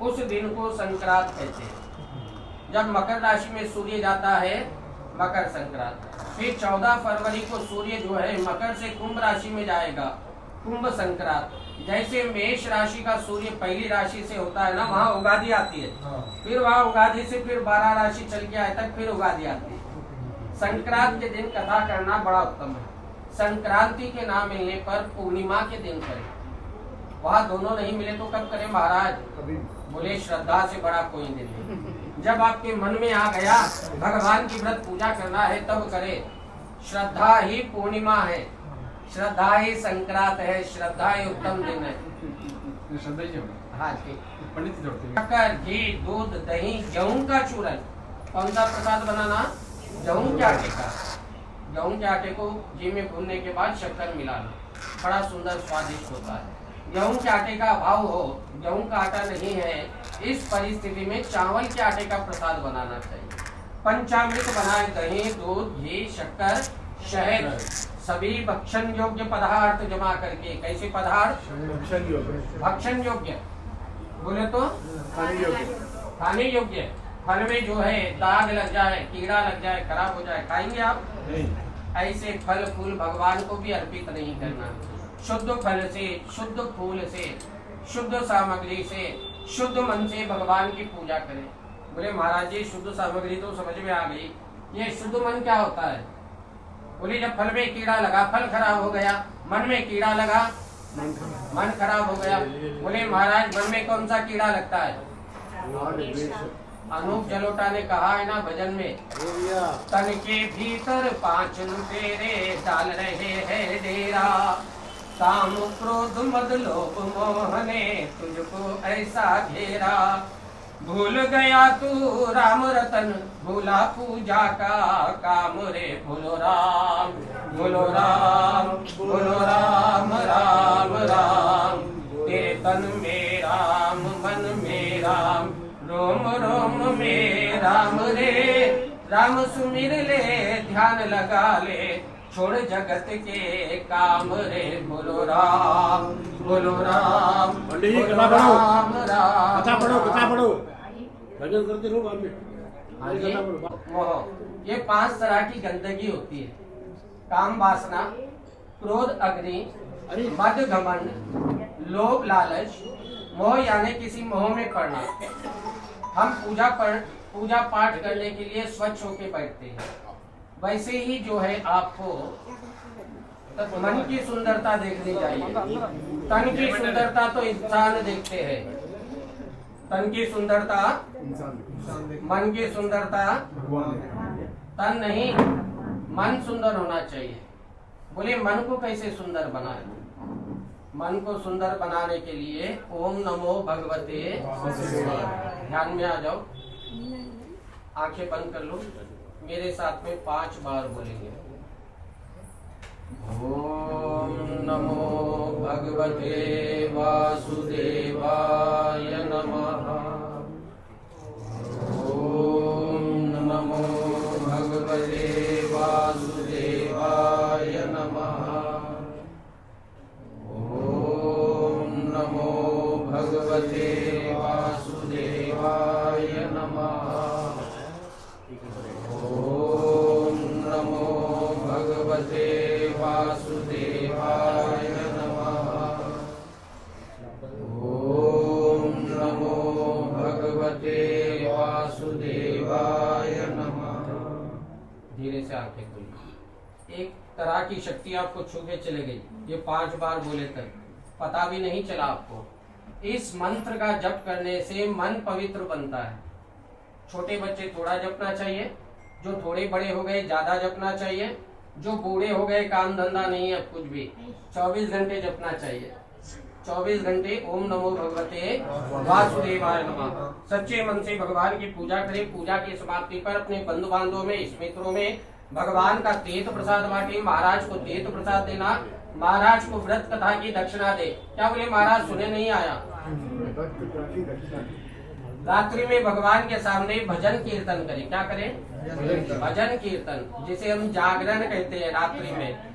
उस दिन को संक्रांत कहते हैं। जब मकर राशि में सूर्य जाता है मकर संक्रांत। फिर 14 फरवरी को सूर्य जो है मकर से कुंभ राशि में जाएगा, कुंभ संक्रांत। जैसे मेष राशि का सूर्य पहली राशि से होता है ना, वहाँ उगादी आती है। फिर वहाँ उगादी से फिर 12 राशि चल के आए तक फिर उगादी आती है। संक्रांत के दिन कथा करना बड़ा उत्तम है। संक्रांति के ना मिलने पर पूर्णिमा के दिन करें। वहाँ दोनों नहीं मिले तो कब करें महाराज? बोले श्रद्धा से बड़ा कोई दिन नहीं। जब आपके मन में आ गया भगवान की व्रत पूजा करना है तब करे। श्रद्धा ही पूर्णिमा है, श्रद्धा ही संक्रांत है, श्रद्धा ही उत्तम दिन है। हाँ जी। शक्कर, घी, दूध, दही, गेहूं का चूरन। कौन सा प्रसाद बनाना? गेहूं के आटे का। गेहूं के आटे को घी में भूनने के बाद शक्कर मिलाना, बड़ा सुंदर स्वादिष्ट होता है। गेहूं के आटे का अभाव हो, गेहूं का आटा नहीं है, इस परिस्थिति में चावल के आटे का प्रसाद बनाना चाहिए। पंचामृत बनाए दही, दूध, घी, शक्कर, शहद, सभी भक्षण योग्य पदार्थ जमा करके। कैसे पदार्थ? भक्षण योग्य बोले तो खाने योग्य। फल में जो है दाग लग जाए, कीड़ा लग जाए, खराब हो जाए, खाएंगे आप? ऐसे फल फूल भगवान को भी अर्पित नहीं करना। शुद्ध फल से, शुद्ध फूल से, शुद्ध सामग्री से, शुद्ध मन से भगवान की पूजा करें। बोले महाराज जी शुद्ध सामग्री तो समझ में आ गई, ये शुद्ध मन क्या होता है? बोले जब फल में कीड़ा लगा, फल खराब हो गया, मन में कीड़ा लगा, मन खराब हो गया। बोले महाराज मन में कौन सा कीड़ा लगता है? अनूप जलोटा ने कहा है ना भजन में, तन के भीतर 5 लुटेरे डाल रहे हैं डेरा, काम क्रोध मद लोभ मोह ने तुझको ऐसा घेरा, भूल गया तू राम रतन, भूला पूजा का काम रे, भूलो राम भूलो राम भूलो राम राम राम, तेरे तन में राम मन में राम, रोम रोम में राम रे, राम सुमिर ले ध्यान लगा ले, छोड़ जगत के काम रे, बोलो राम बोलो राम बोलो राम राम। कथा पढ़ो भजन करते रहो बाद में। ये 5 तरह की गंदगी होती है। काम वासना, क्रोध अग्नि, मद घमंड, लोभ लालच, मोह यानी किसी मोह में पड़ना। हम पूजा पाठ करने के लिए स्वच्छ होके बैठते हैं, वैसे ही जो है आपको मन की सुंदरता देखनी चाहिए। तन की सुंदरता तो इंसान देखते हैं, तन की सुंदरता, मन की सुंदरता तन नहीं, मन सुंदर होना चाहिए। बोले मन को कैसे सुंदर बनाए? मन को सुंदर बनाने के लिए ओम नमो भगवते, ध्यान में आ जाओ, आंखें बंद कर लो, मेरे साथ में 5 बार बोलेंगे। ओम नमो भगवते वासुदेवाय नमः। ओम नमो भगवते वासुदेवाय नमः। ओम नमो भगवते वासुदेवाय नमः। ओम नमो भगवते वासुदेवाय नमः। ओम धीरे से आंखें खोलिए। एक तरह की शक्ति आपको छू के चले गई। ये 5 बार बोले तक पता भी नहीं चला आपको। इस मंत्र का जप करने से मन पवित्र बनता है। छोटे बच्चे थोड़ा जपना चाहिए, जो थोड़े बड़े हो गए ज्यादा जपना चाहिए, जो बूढ़े हो गए काम धंधा नहीं है कुछ भी, 24 घंटे जपना चाहिए। 24 घंटे ओम नमो भगवते वासुदेवाय नमः। सच्चे मन से भगवान की पूजा करें। पूजा की समाप्ति पर अपने बंधु बांधवों में, इष्ट मित्रों में भगवान का तीर्थ प्रसाद बांटे। महाराज को तीर्थ प्रसाद देना, महाराज को व्रत कथा की दक्षिणा दे। क्या बोले महाराज, सुने नहीं आया? रात्रि में भगवान के सामने भजन कीर्तन करें। क्या करें? भजन कीर्तन, जिसे हम जागरण कहते हैं। रात्रि में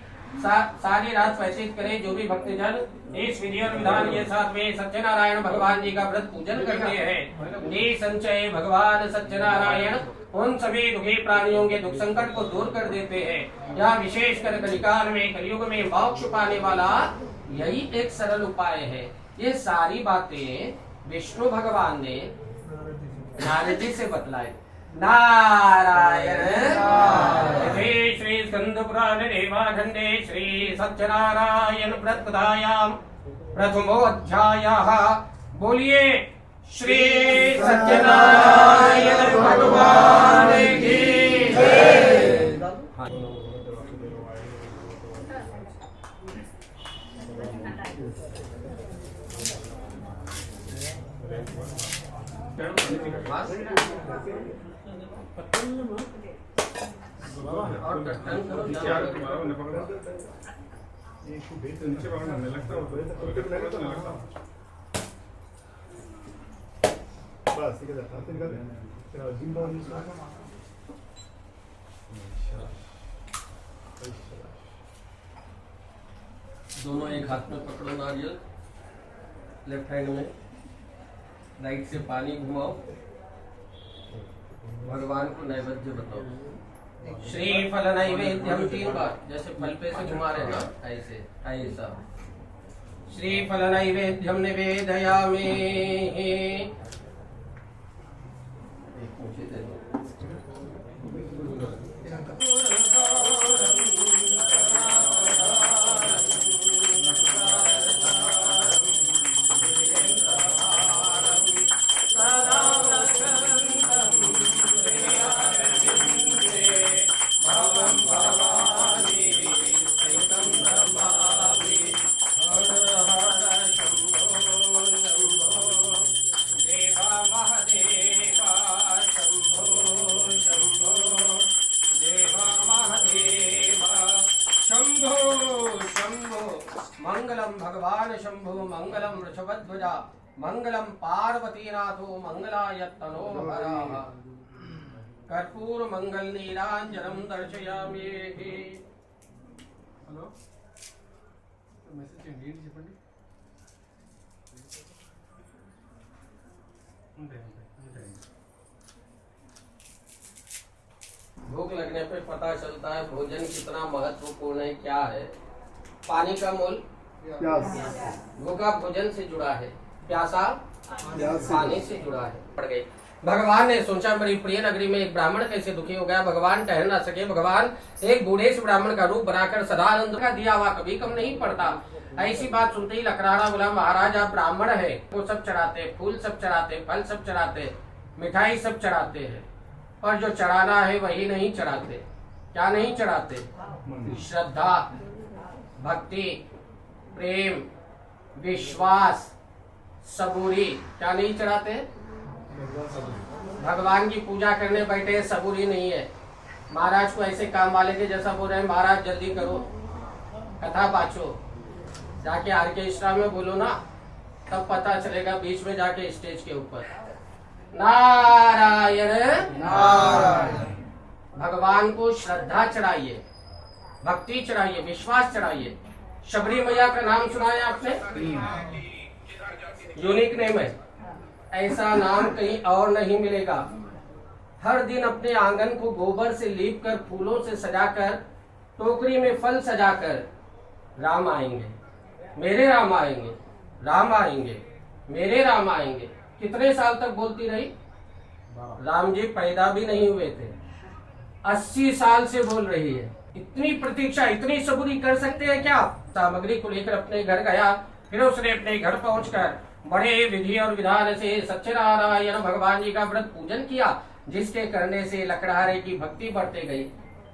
सारी रात व्यतीत करें। जो भी भक्तजन इस विधि और विधान के साथ में सत्यनारायण भगवान जी का व्रत पूजन करते हैं, निसंशय भगवान सत्यनारायण उन सभी दुखी प्राणियों के दुख संकट को दूर कर देते हैं। यह विशेषकर कलिकाल में, कलयुग में मोक्ष पाने वाला यही एक सरल उपाय है। ये सारी बातें विष्णु भगवान ने नारद जी से बतलाए। नारायण श्री स्कंद पुराण देवाखंडे श्री सत्यनारायण व्रत कथायां प्रथमोऽध्यायः। बोलिए श्री सत्यनारायण भगवान की जय। दोनों एक हाथ में पकड़ो नारियल, लेफ्ट हैंड में राइट से पानी घुमाओ, भगवान को नैवेद्य बताओ। श्री फल नैवेद्यम 3 बार, जैसे फल पे से घुमा रहे ना, ऐसे ऐसा। श्री फल नैवेद्यम निवेदयामि। मुझे दे दो। मंगलम भगवान शंभु मंगलम वृषभध्वजा मंगलम पार्वतीनाथो मंगलायतनो हरः। कर्पूर मंगल नीलांजनम दर्शयामि। हेलो మెసేజ్ ఏంటి చెప్పండి. भूख लगने पे पता चलता है भोजन कितना महत्वपूर्ण है। क्या है? पानी का मूल भूखा भोजन से जुड़ा है, प्यासा पानी से जुड़ा है। पड़ गई। भगवान ने सोचा बड़ी प्रिय नगरी में एक ब्राह्मण कैसे दुखी हो गया, भगवान ठहर ना सके। भगवान एक बूढ़े से ब्राह्मण का रूप बनाकर सदानंद का दिया हुआ कभी कम नहीं पड़ता। ऐसी बात सुनते ही लकड़ाड़ा बोला, महाराज आप ब्राह्मण है, वो सब चढ़ाते, फूल सब चढ़ाते, फल सब चढ़ाते, मिठाई सब चढ़ाते हैं, पर जो चढ़ाना है वही नहीं चढ़ाते। क्या नहीं चढ़ाते? श्रद्धा, भक्ति, प्रेम, विश्वास, सबूरी। क्या नहीं चढ़ाते? भगवान की पूजा करने बैठे, सबूरी नहीं है। महाराज को ऐसे काम वाले के जैसा बोल रहे हैं, महाराज जल्दी करो, कथा बाँचो, जाके ऑर्केस्ट्रा में बोलो ना, तब पता चलेगा। बीच में जाके स्टेज के ऊपर नारायण नारायण। भगवान को श्रद्धा चढ़ाइए, भक्ति चढ़ाइए, विश्वास चढ़ाइए। शबरी मैया का नाम सुना है आपने? यूनिक नेम है, ऐसा नाम कहीं और नहीं मिलेगा। हर दिन अपने आंगन को गोबर से लीप कर, फूलों से सजाकर, टोकरी में फल सजाकर, राम आएंगे, मेरे राम आएंगे, राम आएंगे, मेरे राम आएंगे। कितने साल तक बोलती रही? राम जी पैदा भी नहीं हुए थे, 80 साल से बोल रही है। इतनी प्रतीक्षा, इतनी सबूरी कर सकते हैं क्या? सामग्री को लेकर अपने घर गया। फिर उसने अपने घर पहुंचकर बड़े विधि और विधान से सत्यनारायण भगवान जी का व्रत पूजन किया, जिसके करने से लकड़हारे की भक्ति बढ़ते गई।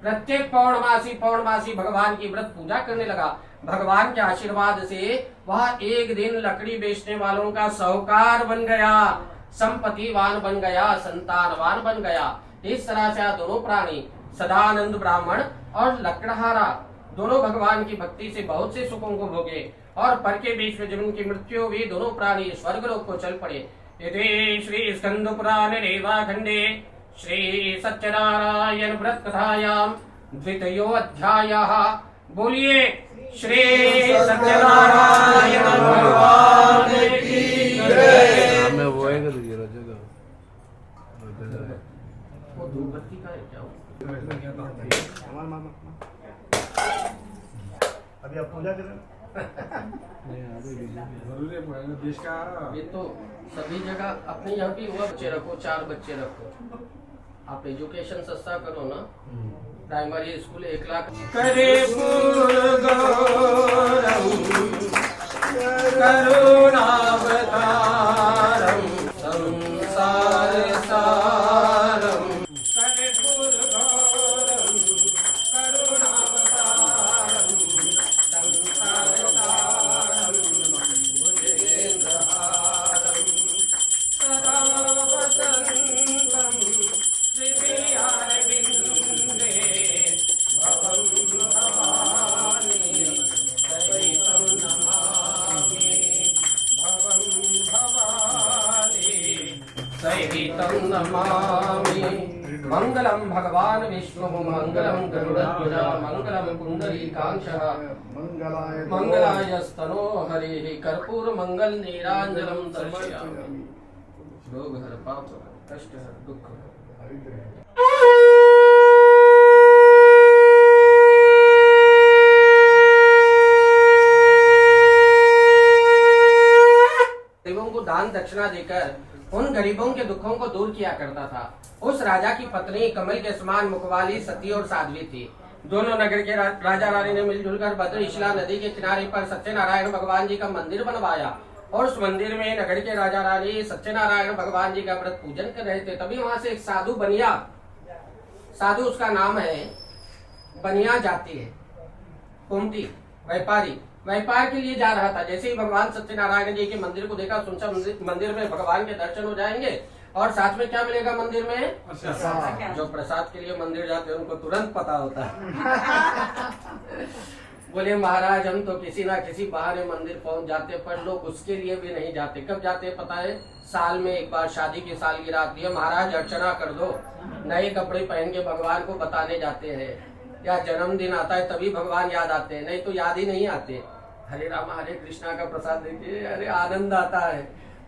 प्रत्येक पौर्णमासी भगवान की व्रत पूजा करने लगा। भगवान के आशीर्वाद से वह एक दिन लकड़ी बेचने वालों का साहूकार बन गया, संपत्तिवान बन गया, संतानवान बन गया। इस तरह से दोनों प्राणी सदानंद ब्राह्मण और लकड़हारा दोनों भगवान की भक्ति से बहुत से सुखों को भोगे और पर के बीच में जब उनकी मृत्यु हुई, दोनों प्राणी स्वर्गलोक को चल पड़े। इति श्री स्कंद पुराणे रेवाखंडे श्री सत्यनारायण व्रत कथायां द्वितीयो अध्यायः। बोलिए श्री सत्यनारायण भगवान की जय। हमें वो है कि जगह वो धूपबत्ती का है क्या? अभी आप पूजा करें। देश का ये तो सभी जगह अपने यहाँ भी हुआ, बच्चे रखो, 4 बच्चे रखो। आप एजुकेशन सस्ता करो ना, प्राइमरी स्कूल 1 लाख करे करुणावतारम संसार सारम नमामि। मंगलम भगवान विष्णु मंगलम गरुड़ध्वज मंगलम पुंडरीकाक्षः मंगलायस्तनो हरिः कर्पूर मंगल नीरांजनम दर्शयामि। रोग हर पाप कष्ट हर दुख गरीबों को दान दक्षिणा देकर उन गरीबों के दुखों को दूर किया करता था। उस राजा की पत्नी कमल के समान मुखवाली सती और साध्वी थी। दोनों नगर के राजा रानी ने मिलजुल कर भद्रशिला नदी के किनारे पर सत्यनारायण भगवान जी का मंदिर बनवाया और उस मंदिर में नगर के राजा रानी सत्यनारायण भगवान जी का व्रत पूजन कर रहे थे। तभी वहां से एक साधु बनिया, साधु उसका नाम है, बनिया जाती है, कुमटी व्यापारी, व्यापार के लिए जा रहा था। जैसे ही भगवान सत्यनारायण जी के मंदिर को देखा, सोचा मंदिर में भगवान के दर्शन हो जाएंगे और साथ में क्या मिलेगा मंदिर में? प्रसाद। जो प्रसाद के लिए मंदिर जाते हैं उनको तुरंत पता होता है। बोले महाराज हम तो किसी ना किसी बहाने मंदिर पहुंच जाते, पर लोग उसके लिए भी नहीं जाते। कब जाते हैं पता है? साल में एक बार शादी की सालगिरह आती है, महाराज अर्चना कर दो, नए कपड़े पहन के भगवान को बताने जाते हैं, या जन्मदिन आता है तभी भगवान याद आते हैं, नहीं तो याद ही नहीं आते। हरे राम हरे कृष्णा का प्रसाद देखिए, अरे आनंद आता है।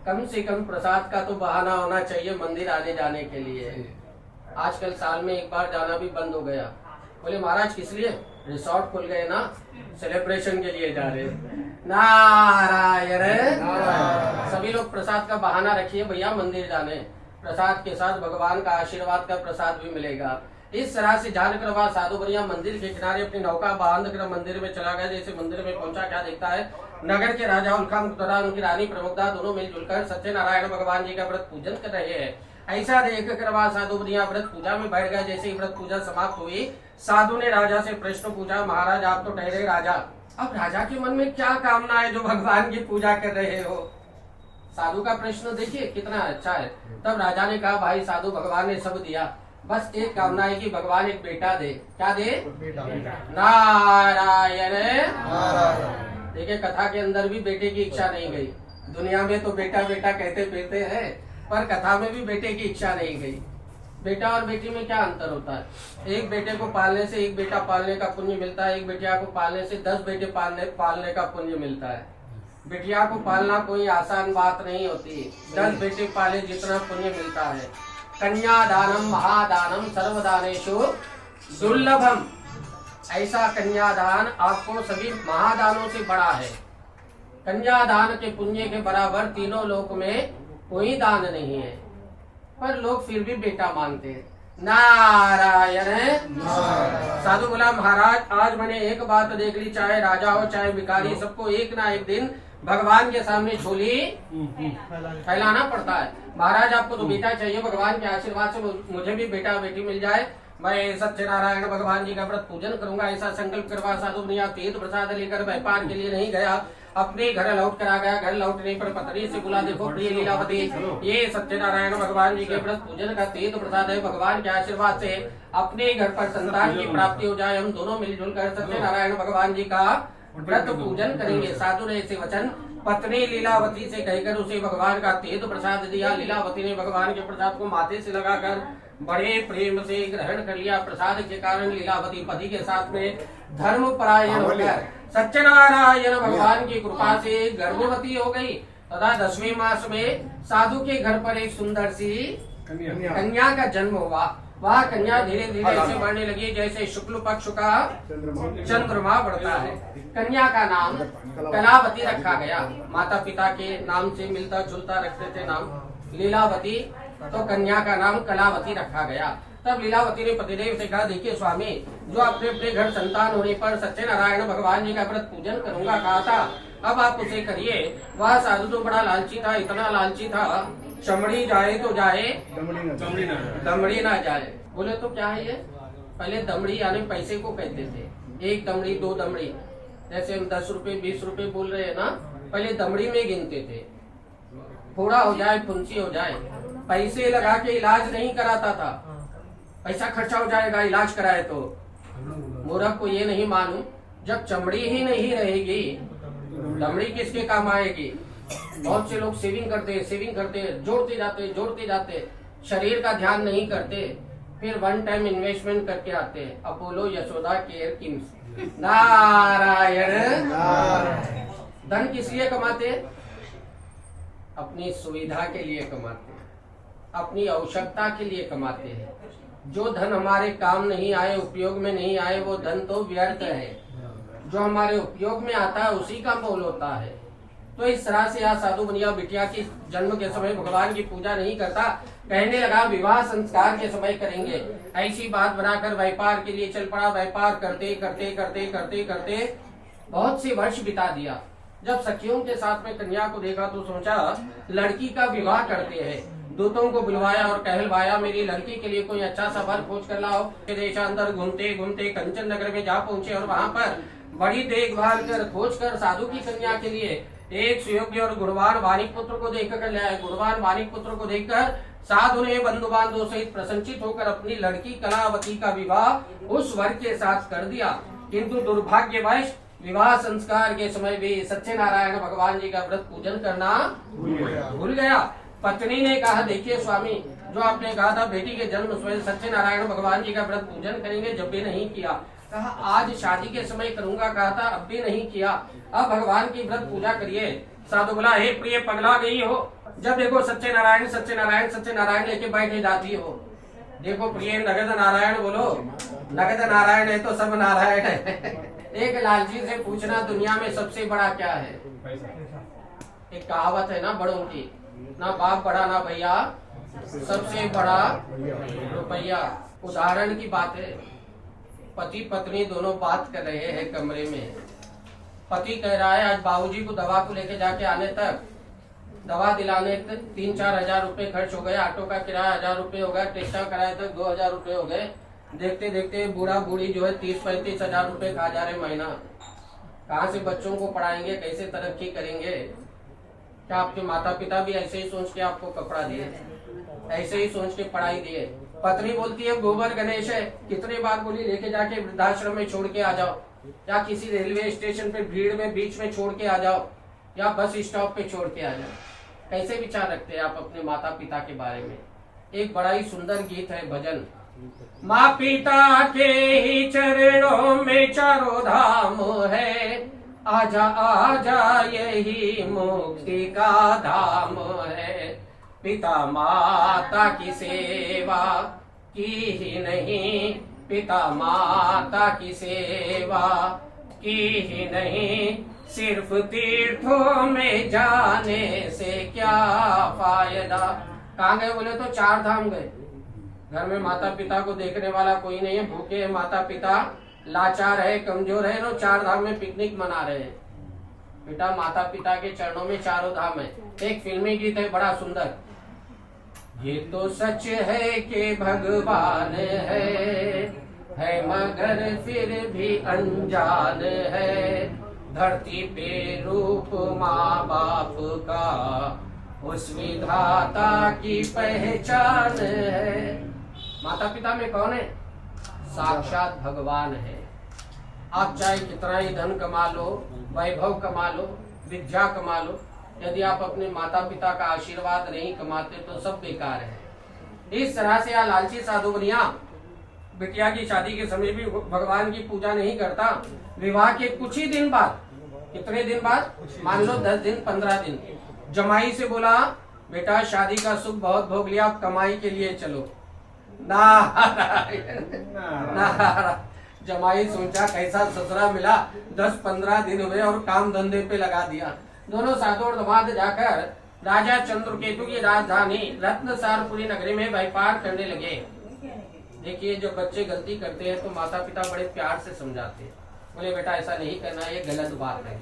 कम से कम प्रसाद का तो बहाना होना चाहिए मंदिर आने जाने के लिए। आजकल साल में एक बार जाना भी बंद हो गया। बोले महाराज किस लिए? रिसोर्ट खुल गए ना, सेलिब्रेशन के लिए जा रहे। नारायण। सभी लोग प्रसाद का बहाना रखिए भैया मंदिर जाने, प्रसाद के साथ भगवान का आशीर्वाद का प्रसाद भी मिलेगा। इस तरह से जानकर वह साधु बढ़िया मंदिर के किनारे अपनी नौका बांध कर मंदिर में चला गया। जैसे मंदिर में पहुंचा, क्या देखता है? नगर के राजा उनका मुक्तदा, उनकी रानी प्रमुखदा दोनों मिलजुल कर सत्यनारायण भगवान जी का व्रत पूजन कर रहे हैं। ऐसा देख कर वह साधु बढ़िया व्रत पूजा में बैठ गया। जैसे ही व्रत पूजा समाप्त हुई, साधु ने राजा से प्रश्न पूछा, महाराज आप तो ठहरे राजा, अब राजा के मन में क्या कामना है जो भगवान की पूजा कर रहे हो? साधु का प्रश्न देखिए कितना अच्छा है। तब राजा ने कहा, भाई साधु भगवान ने सब दिया, बस एक कामना है कि भगवान एक बेटा दे। क्या दे? नारायण। देखिए कथा के अंदर भी बेटे की इच्छा नहीं गई। दुनिया में तो बेटा बेटा कहते फिरते हैं, पर कथा में भी बेटे की इच्छा नहीं गई। बेटा और बेटी में क्या अंतर होता है? एक बेटे को पालने से एक बेटा पालने का पुण्य मिलता है, एक बेटिया को पालने से 10 बेटे पालने का पुण्य मिलता है। बेटिया को पालना कोई आसान बात नहीं होती। 10 बेटे पाले जितना पुण्य मिलता है। कन्यादानम महादानम सर्वदानेषु दुर्लभम। ऐसा कन्यादान आपको सभी महादानों से बड़ा है। कन्यादान के पुण्य के बराबर तीनों लोक में कोई दान नहीं है, पर लोग फिर भी बेटा मांगते हैं। नारायण। साधु बोला महाराज आज मैंने एक बात देख ली, चाहे राजा हो चाहे भिखारी, सबको एक ना एक दिन भगवान के सामने झोली फैलाना पड़ता है। महाराज आपको तो बेटा चाहिए, भगवान के आशीर्वाद से मुझे भी बेटा बेटी मिल जाए, मैं सत्यनारायण भगवान जी का व्रत पूजन करूंगा, ऐसा संकल्प करवा साधु मुनिया तीर्थ प्रसाद लेकर व्यापार के लिए नहीं गया, अपने घर लौट कर आ गया। घर लौटने पर पत्नी से बोला देखो प्रिय लीलावती, ये सत्यनारायण भगवान जी के व्रत पूजन का तीर्थ प्रसाद है, भगवान के आशीर्वाद से अपने घर पर संतान की प्राप्ति हो जाए, हम दोनों मिलजुल कर सत्यनारायण भगवान जी का व्रत पूजन करेंगे। साधु ने ऐसे वचन पत्नी लीलावती से कहकर उसे भगवान का तीर्थ प्रसाद दिया। लीलावती ने भगवान के प्रसाद को माथे से लगाकर बड़े प्रेम से ग्रहण कर लिया। प्रसाद के कारण लीलावती पति के साथ में धर्म परायण होकर सत्यनारायण भगवान की कृपा से गर्भवती हो गई तथा 10वें मास में साधु के घर पर एक सुंदर सी कन्या का जन्म हुआ। वह कन्या धीरे धीरे ऐसे बढ़ने लगी जैसे शुक्ल पक्ष का चंद्रमा बढ़ता है। कन्या का नाम कलावती रखा गया। माता पिता के नाम से मिलता जुलता रखते थे नाम लीलावती, तो कन्या का नाम कलावती रखा गया। तब लीलावती ने पतिदेव से कहा देखिए स्वामी, जो अपने अपने घर संतान होने पर सत्यनारायण भगवान जी का व्रत पूजन करूंगा कहा था, अब आप उसे करिए। वह साधु तो बड़ा लालची था, इतना लालची था, चमड़ी जाए तो जाए दमड़ी ना जाए। बोले तो क्या है ये? पहले दमड़ी यानी पैसे को कहते थे, एक दमड़ी दो दमड़ी, जैसे हम 10 रुपए 20 रुपए बोल रहे हैं ना, पहले दमड़ी में गिनते थे। फोड़ा हो जाए फुंसी हो जाए, पैसे लगा के इलाज नहीं कराता था, पैसा खर्चा हो जाएगा इलाज कराए तो। मूर्ख को ये नहीं मालूम जब चमड़ी ही नहीं रहेगी दमड़ी किसके काम आएगी। बहुत से लोग सेविंग करते जोड़ते जाते, शरीर का ध्यान नहीं करते, फिर वन टाइम इन्वेस्टमेंट करके आते हैं। Apollo Yashoda care KIMS Narayan. धन किस लिए कमाते? अपनी सुविधा के लिए कमाते हैं, अपनी आवश्यकता के लिए कमाते हैं। जो धन हमारे काम नहीं आए, उपयोग में नहीं आए, वो धन तो व्यर्थ है। जो हमारे उपयोग में आता है उसी का मोल होता है। तो इस तरह से यहाँ साधु मुनिया बिटिया की जन्म के समय भगवान की पूजा नहीं करता, कहने लगा विवाह संस्कार के समय करेंगे। ऐसी बात बनाकर व्यापार के लिए चल पड़ा। व्यापार करते करते करते करते करते बहुत से वर्ष बिता दिया। जब सखियों के साथ में कन्या को देखा तो सोचा लड़की का विवाह करते हैं। दूतों को बुलवाया और कहलवाया मेरी लड़की के लिए कोई अच्छा सा वर खोज कर लाओ। देशांतर घूमते घूमते कंचन नगर में जा पहुंचे और वहाँ पर बड़ी देखभाल कर खोज कर साधु की कन्या के लिए एक सुयोग्य और गुणवान वानिक पुत्र को देख कर ले आए। गुणवान वानिक पुत्र को देखकर साधु ने बंधु बांधवों सहित प्रसन्नचित होकर अपनी लड़की कलावती का विवाह उस वर के साथ कर दिया। किंतु दुर्भाग्यवश विवाह संस्कार के समय भी सत्यनारायण भगवान जी का व्रत पूजन करना भूल गया। पत्नी ने कहा देखिए स्वामी, जो आपने कहा था बेटी के जन्म समय सत्यनारायण भगवान जी का व्रत पूजन करेंगे, जब भी नहीं किया। कहा आज शादी के समय करूंगा कहा था, अब भी नहीं किया, अब भगवान की व्रत पूजा करिए। साधु बोला हे प्रिय पगला गई हो, जब देखो सत्यनारायण सत्यनारायण सत्यनारायण लेके बैठे जाती हो। देखो प्रिय नगद नारायण बोलो, नगद नारायण है तो सब नारायण है। एक लालची से पूछना दुनिया में सबसे बड़ा क्या है? एक कहावत है ना बड़ों की, ना बाप बड़ा ना भैया, सबसे बड़ा रुपया। उदाहरण की बात है, पति पत्नी दोनों बात कर रहे हैं कमरे में। पति कह रहा है आज बाबूजी को दवा को लेके जाके आने तक, दवा दिलाने तक 3-4 हजार रुपए खर्च हो गए, ऑटो का किराया 1000 रुपए हो गया, टेस्टा कराए तक 2000 रुपए हो गए। देखते देखते बूढ़ा बूढ़ी जो है 30-35 हजार रुपए खा जा रहे महीना। कहाँ से बच्चों को पढ़ाएंगे, कैसे तरक्की करेंगे? क्या आपके माता पिता भी ऐसे ही सोच के आपको कपड़ा दिए, ऐसे ही सोच के पढ़ाई दिए? पत्नी बोलती है गोबर गणेश है, कितने बार बोली लेके जाके वृद्धाश्रम में छोड़ के आ जाओ, या किसी रेलवे स्टेशन पे भीड़ में बीच में छोड़ के आ जाओ, या बस स्टॉप पे छोड़ के आ जाओ। कैसे विचार रखते हैं आप अपने माता पिता के बारे में? एक बड़ा ही सुंदर गीत है भजन, माँ पिता के ही चरणों में चारों धाम है, आजा आजा यही मुक्ति का धाम है। पिता माता की सेवा की ही नहीं, पिता माता की सेवा की ही नहीं, सिर्फ तीर्थों में जाने से क्या फायदा। कहाँ गए बोले तो 4 धाम गए। घर में माता पिता को देखने वाला कोई नहीं है, भूखे माता पिता लाचार है, कमजोर है, नो 4 धाम में पिकनिक मना रहे हैं। बेटा माता पिता के चरणों में चारों धाम है। एक फिल्मी गीत है बड़ा सुंदर, ये तो सच है कि भगवान है मगर फिर भी अनजान है, धरती पे रूप माँ बाप का उस विधाता की पहचान है। माता पिता में कौन है? साक्षात भगवान है। आप चाहे कितना ही धन कमा लो, वैभव कमा लो, विद्या कमा लो, यदि आप अपने माता पिता का आशीर्वाद नहीं कमाते तो सब बेकार है। इस तरह से लालची साधु बनिया बिटिया की शादी के समय भी भगवान की पूजा नहीं करता। विवाह के कुछ ही दिन बाद, कितने दिन बाद, मान लो 10 दिन 15 दिन, जमाई से बोला बेटा शादी का सुख बहुत भोग लिया, अब कमाई के लिए चलो। नारायण। जमाई सोचा कैसा ससुरा मिला, 10-15 दिन हुए और काम धंधे पे लगा दिया। दोनों साधु और दामाद जाकर राजा चंद्रकेतु की राजधानी रत्नसारपुरी नगरी में व्यापार करने लगे। देखिए जब बच्चे गलती करते हैं तो माता पिता बड़े प्यार से समझाते हैं, बोले बेटा ऐसा नहीं करना, ये गलत बात है।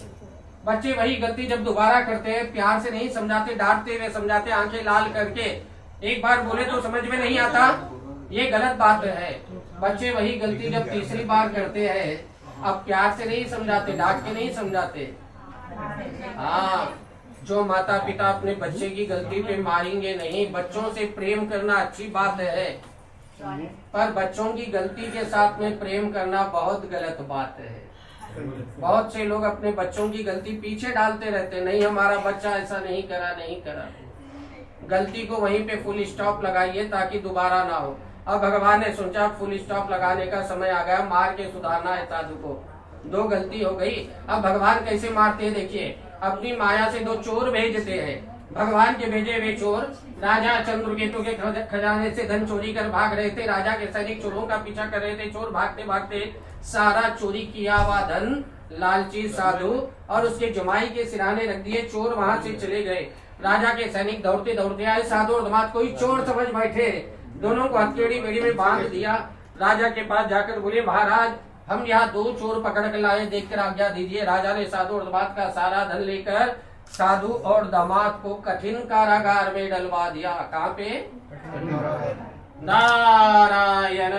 बच्चे वही गलती जब दोबारा करते हैं प्यार से नहीं समझाते, डांटते हुए समझाते, आंखें लाल करके। एक बार बोले तो समझ में नहीं आता, ये गलत बात है। बच्चे वही गलती जब तीसरी बार करते हैं, अब प्यार से नहीं समझाते, डांट के नहीं समझाते। हाँ, जो माता पिता अपने बच्चे की गलती पे मारेंगे नहीं। बच्चों से प्रेम करना अच्छी बात है, पर बच्चों की गलती के साथ में प्रेम करना बहुत गलत बात है। बहुत से लोग अपने बच्चों की गलती पीछे डालते रहते, नहीं हमारा बच्चा ऐसा नहीं करा, नहीं करा। गलती को वहीं पे फुल स्टॉप लगाइए ताकि दोबारा ना हो। अब भगवान ने सोचा फुल स्टॉप लगाने का समय आ गया, मार के सुधारना है साधु को। 2 गलती हो गई। अब भगवान कैसे मारते हैं देखिए, अपनी माया से 2 चोर भेजते हैं। भगवान के भेजे हुए चोर राजा चंद्रकेतु के खजाने से धन चोरी कर भाग रहे थे। राजा के सैनिक चोरों का पीछा कर रहे थे। चोर भागते भागते सारा चोरी किया हुआ धन लालची साधु और उसके जमाई के सिराने रख दिए। चोर वहां से चले गए। राजा के सैनिक दौड़ते दौड़ते आए, साधु और दामाद कोई चोर समझ बैठे, दोनों को हथकड़ी बेड़ी में बांध दिया। राजा के पास जाकर बोले महाराज हम यहाँ 2 चोर पकड़ कर लाए, देखकर आज्ञा दीजिए। राजा ने साधु और दामाद का सारा धन लेकर साधु और दामाद को कठिन कारागार में डलवा दिया। कहाँ पे? नारायण।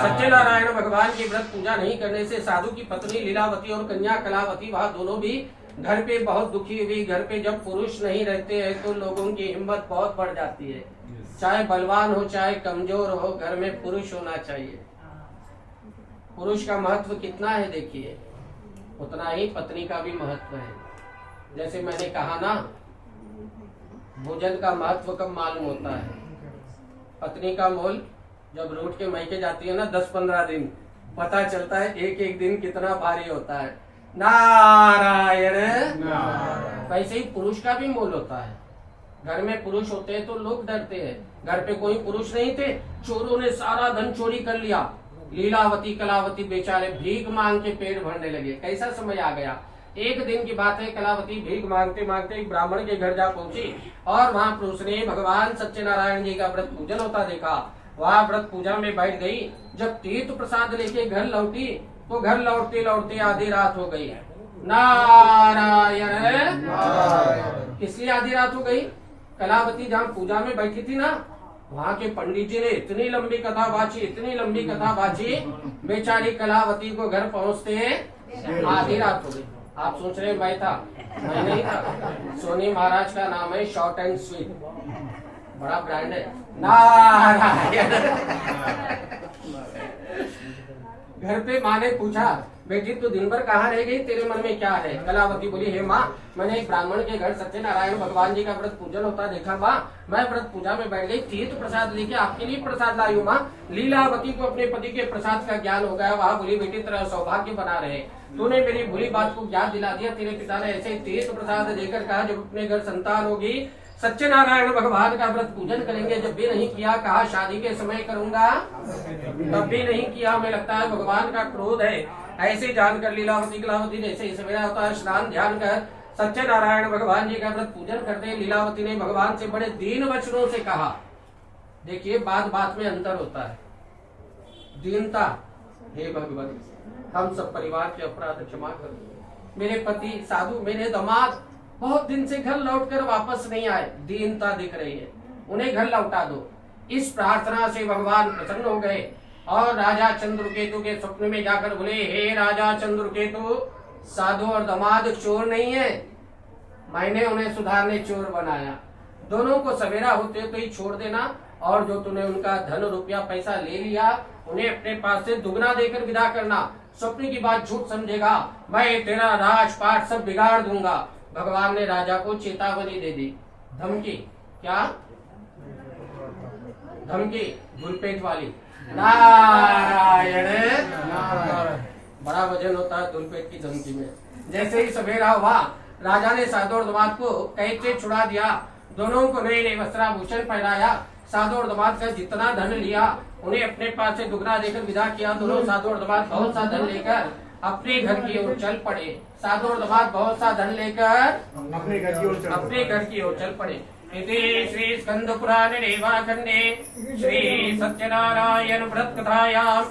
सच्चे नारायण भगवान की व्रत पूजा नहीं करने से साधु की पत्नी लीलावती और कन्या कलावती वह दोनों भी घर पे बहुत दुखी हुई। घर पे जब पुरुष नहीं रहते हैं तो लोगों की हिम्मत बहुत बढ़ जाती है। चाहे बलवान हो चाहे कमजोर हो, घर में पुरुष होना चाहिए। पुरुष का महत्व कितना है देखिए, उतना ही पत्नी का भी महत्व है। जैसे मैंने कहा ना, भोजन का महत्व कब मालूम होता है? पत्नी का मोल जब रूठ के मायके जाती है ना 10-15 दिन, पता चलता है एक एक दिन कितना भारी होता है। नारायण। वैसे ही पुरुष का भी मोल होता है। घर में पुरुष होते हैं तो लोग डरते हैं। घर पे कोई पुरुष नहीं थे, चोरों ने सारा धन चोरी कर लिया। लीलावती कलावती बेचारे भीख मांग के पेट भरने लगे। कैसा समय आ गया। एक दिन की बात है, कलावती भीख मांगते मांगते एक ब्राह्मण के घर जा पहुंची और वहां पुरुष ने भगवान सत्यनारायण जी का व्रत पूजन होता देखा। वहां व्रत पूजा में बैठ गई। जब तीर्थ प्रसाद लेके घर लौटी तो घर लौटते लौटते आधी रात हो गई। नारायण। इसलिए आधी रात हो गई, कलावती जहाँ पूजा में बैठी थी ना, वहाँ के पंडित जी ने इतनी लंबी कथा बाची, इतनी लंबी कथा बाची, बेचारी कलावती को घर पहुँचते आधी रात हो गई। आप सोच रहे मैं था? मैं नहीं था। सोनी महाराज का नाम है शॉर्ट एंड स्वीट, बड़ा ब्रांड है। नारायण। घर पे माँ ने पूछा बेटी तू दिन भर कहाँ रह गई, तेरे मन में क्या है? कलावती बोली हे माँ, मैंने एक ब्राह्मण के घर सत्यनारायण भगवान जी का व्रत पूजन होता देखा माँ। मैं व्रत पूजा में बैठ गई, तीर्थ प्रसाद लेके आपके लिए प्रसाद लाई हूँ माँ। लीलावती को अपने पति के प्रसाद का ज्ञान हो गया। वहाँ बोली बेटी तेरा सौभाग्य बना रहे, तूने मेरी बुरी बात को याद दिला दिया। तेरे पिता ने ऐसे तीर्थ प्रसाद देकर कहा जब अपने घर संतान होगी सत्यनारायण भगवान का व्रत पूजन करेंगे। जब भी नहीं किया, कहा शादी के समय करूंगा, तब भी नहीं किया। हमें लगता है भगवान का क्रोध है। ऐसे जानकर लीलावती कलावती जैसे ही सवेरा होता है स्नान ध्यान कर सत्यनारायण भगवान जी का व्रत पूजन करते। लीलावती ने भगवान से बड़े दीन वचनों से कहा। देखिए बात बात में अंतर होता है। दीनता हे भगवान, हम सब परिवार के अपराध क्षमा कर। मेरे पति साधु, मेरे दामाद बहुत दिन से घर लौटकर वापस नहीं आए, दीनता दिख रही है, उन्हें घर लौटा दो। इस प्रार्थना से भगवान प्रसन्न हो गए और राजा चंद्रकेतु के स्वप्न में जाकर बोले, हे राजा चंद्रकेतु, साधु और दामाद चोर नहीं है, मैंने उन्हें सुधारने चोर बनाया। दोनों को सवेरा होते तो ही छोड़ देना, और जो तूने उनका धन रुपया पैसा ले लिया उन्हें अपने पास से दुगना देकर विदा करना। स्वप्न की बात झूठ समझेगा, मैं तेरा राजपाट सब बिगाड़ दूंगा। भगवान ने राजा को चेतावनी दे दी। धमकी क्या? धमकी धूलपेट वाली। नारायण नारायण। बड़ा वजन होता है धूलपेट की धमकी में। जैसे ही सवेरा हुआ, राजा ने साधु और दामाद को कैद से छुड़ा दिया। दोनों को नए नए वस्त्राभूषण पहनाया। साधु और दामाद का जितना धन लिया उन्हें अपने पास से दुगना देकर विदा किया। दोनों साधु और दामाद बहुत सा धन लेकर अपने घर की ओर चल पड़े। साधु और दामाद बहुत सा धन लेकर अपने घर की ओर चल पड़े। इति श्री स्कंद पुराणे रेवाखंडे श्री सत्यनारायण व्रत कथायां